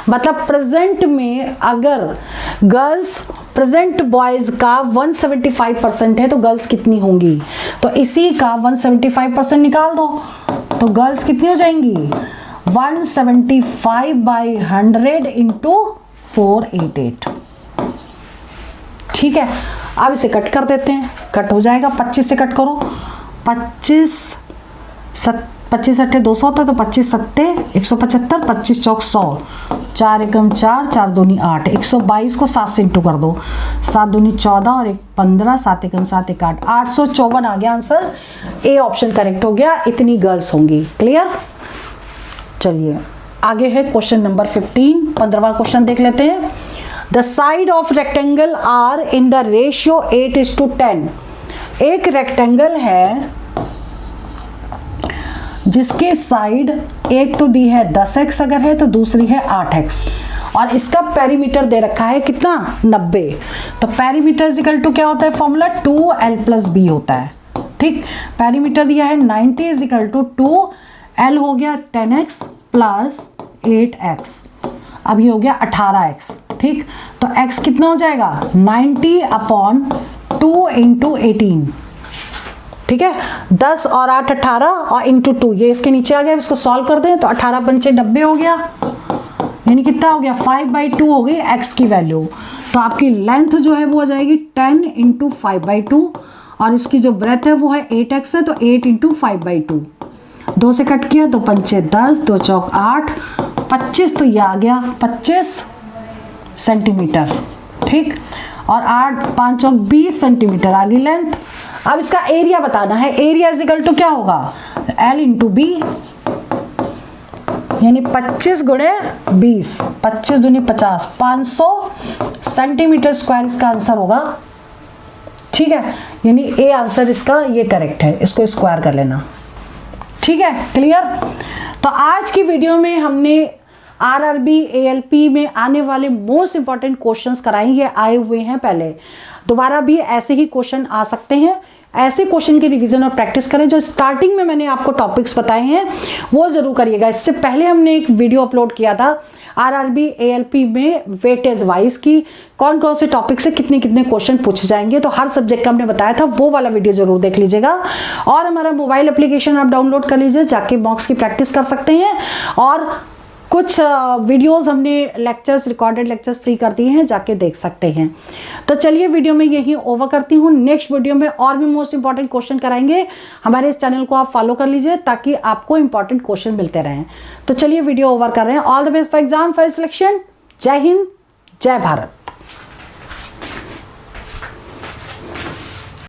मतलब प्रेजेंट में अगर गर्ल्स प्रेजेंट बॉयज का 175% है तो गर्ल्स कितनी होंगी, तो इसी का 175% निकाल दो तो गर्ल्स कितनी हो जाएंगी 175/100 इंटू 488। ठीक है, अब इसे कट कर देते हैं, कट हो जाएगा 25 से कट करो 25 8 200 होता है तो 25 7 175 25 चौक 100 4 एकम 4 4 दूनी 8 122 को 7 से इंटू कर दो 7 दूनी 14 और 1 15 7 एकम 7 1 8 854 आ गया आंसर। ए ऑप्शन करेक्ट हो गया, इतनी गर्ल्स होंगी। क्लियर। चलिए आगे है क्वेश्चन नंबर 15, 15वां क्वेश्चन देख लेते हैं। The side of rectangle are in the ratio 8:10। एक रेक्टेंगल है जिसके साइड एक तो दी है 10x अगर है तो दूसरी है 8x और इसका पेरीमीटर दे रखा है कितना 90। तो पेरीमीटर इक्वल टू क्या होता है फॉर्मूला 2l+b होता है। ठीक, पेरीमीटर दिया है 90 इक्वल टू 2l हो गया 10x प्लस 8x, अब ये हो गया 18x। ठीक, तो x कितना हो जाएगा 90/2 इंटू 18। ठीक है, 10 और 8 18 और इंटू 2 ये इसके नीचे आ गया। इसको सॉल्व कर दें तो 18 पंचे 90 हो गया, यानी कितना हो गया 5/2 हो गई x की वैल्यू। तो आपकी लेंथ जो है वो हो जाएगी 10 इंटू 5/2 और इसकी जो ब्रेथ है वो है 8x है तो 8 इंटू 5/2। 2 से कट किया 2 पंचे 10 2 चौक 8 25 तो ये आ गया 25 सेंटीमीटर। ठीक, और 8 5 चौक 20 सेंटीमीटर आ गई लेंथ। अब इसका एरिया बताना है, एरिया इज इक्वल टू क्या होगा L इंटू बी, यानी 25 गुणे 20 25 दूनी 50 500 सेंटीमीटर स्क्वायर इसका आंसर होगा। ठीक है, यानी ए आंसर इसका ये करेक्ट है, इसको स्क्वायर कर लेना। ठीक है, क्लियर। तो आज की वीडियो में हमने आरआरबी एएलपी में आने वाले मोस्ट इंपॉर्टेंट क्वेश्चंस कराए, ये आए हुए हैं पहले, दोबारा भी ऐसे ही क्वेश्चन आ सकते हैं। ऐसे क्वेश्चन की रिवीजन और प्रैक्टिस करें। जो स्टार्टिंग में मैंने आपको टॉपिक्स बताए हैं वो जरूर करिएगा। इससे पहले हमने एक वीडियो अपलोड किया था आरआरबी एएलपी में वेटेज वाइज की कौन कौन से टॉपिक से कितने कितने क्वेश्चन पूछे जाएंगे, तो हर सब्जेक्ट का हमने बताया था, वो वाला वीडियो जरूर देख लीजिएगा। और हमारा मोबाइल एप्लीकेशन आप डाउनलोड कर लीजिए, जाके मॉक्स की प्रैक्टिस कर सकते हैं। और कुछ वीडियोस हमने लेक्चर्स रिकॉर्डेड लेक्चर्स फ्री कर दिए हैं, जाके देख सकते हैं। तो चलिए वीडियो में यही ओवर करती हूँ। नेक्स्ट वीडियो में और भी मोस्ट इंपॉर्टेंट क्वेश्चन कराएंगे। हमारे इस चैनल को आप फॉलो कर लीजिए ताकि आपको इंपॉर्टेंट क्वेश्चन मिलते रहें। तो चलिए वीडियो ओवर कर रहे हैं। All the best for exam for selection. जय हिंद, जय भारत।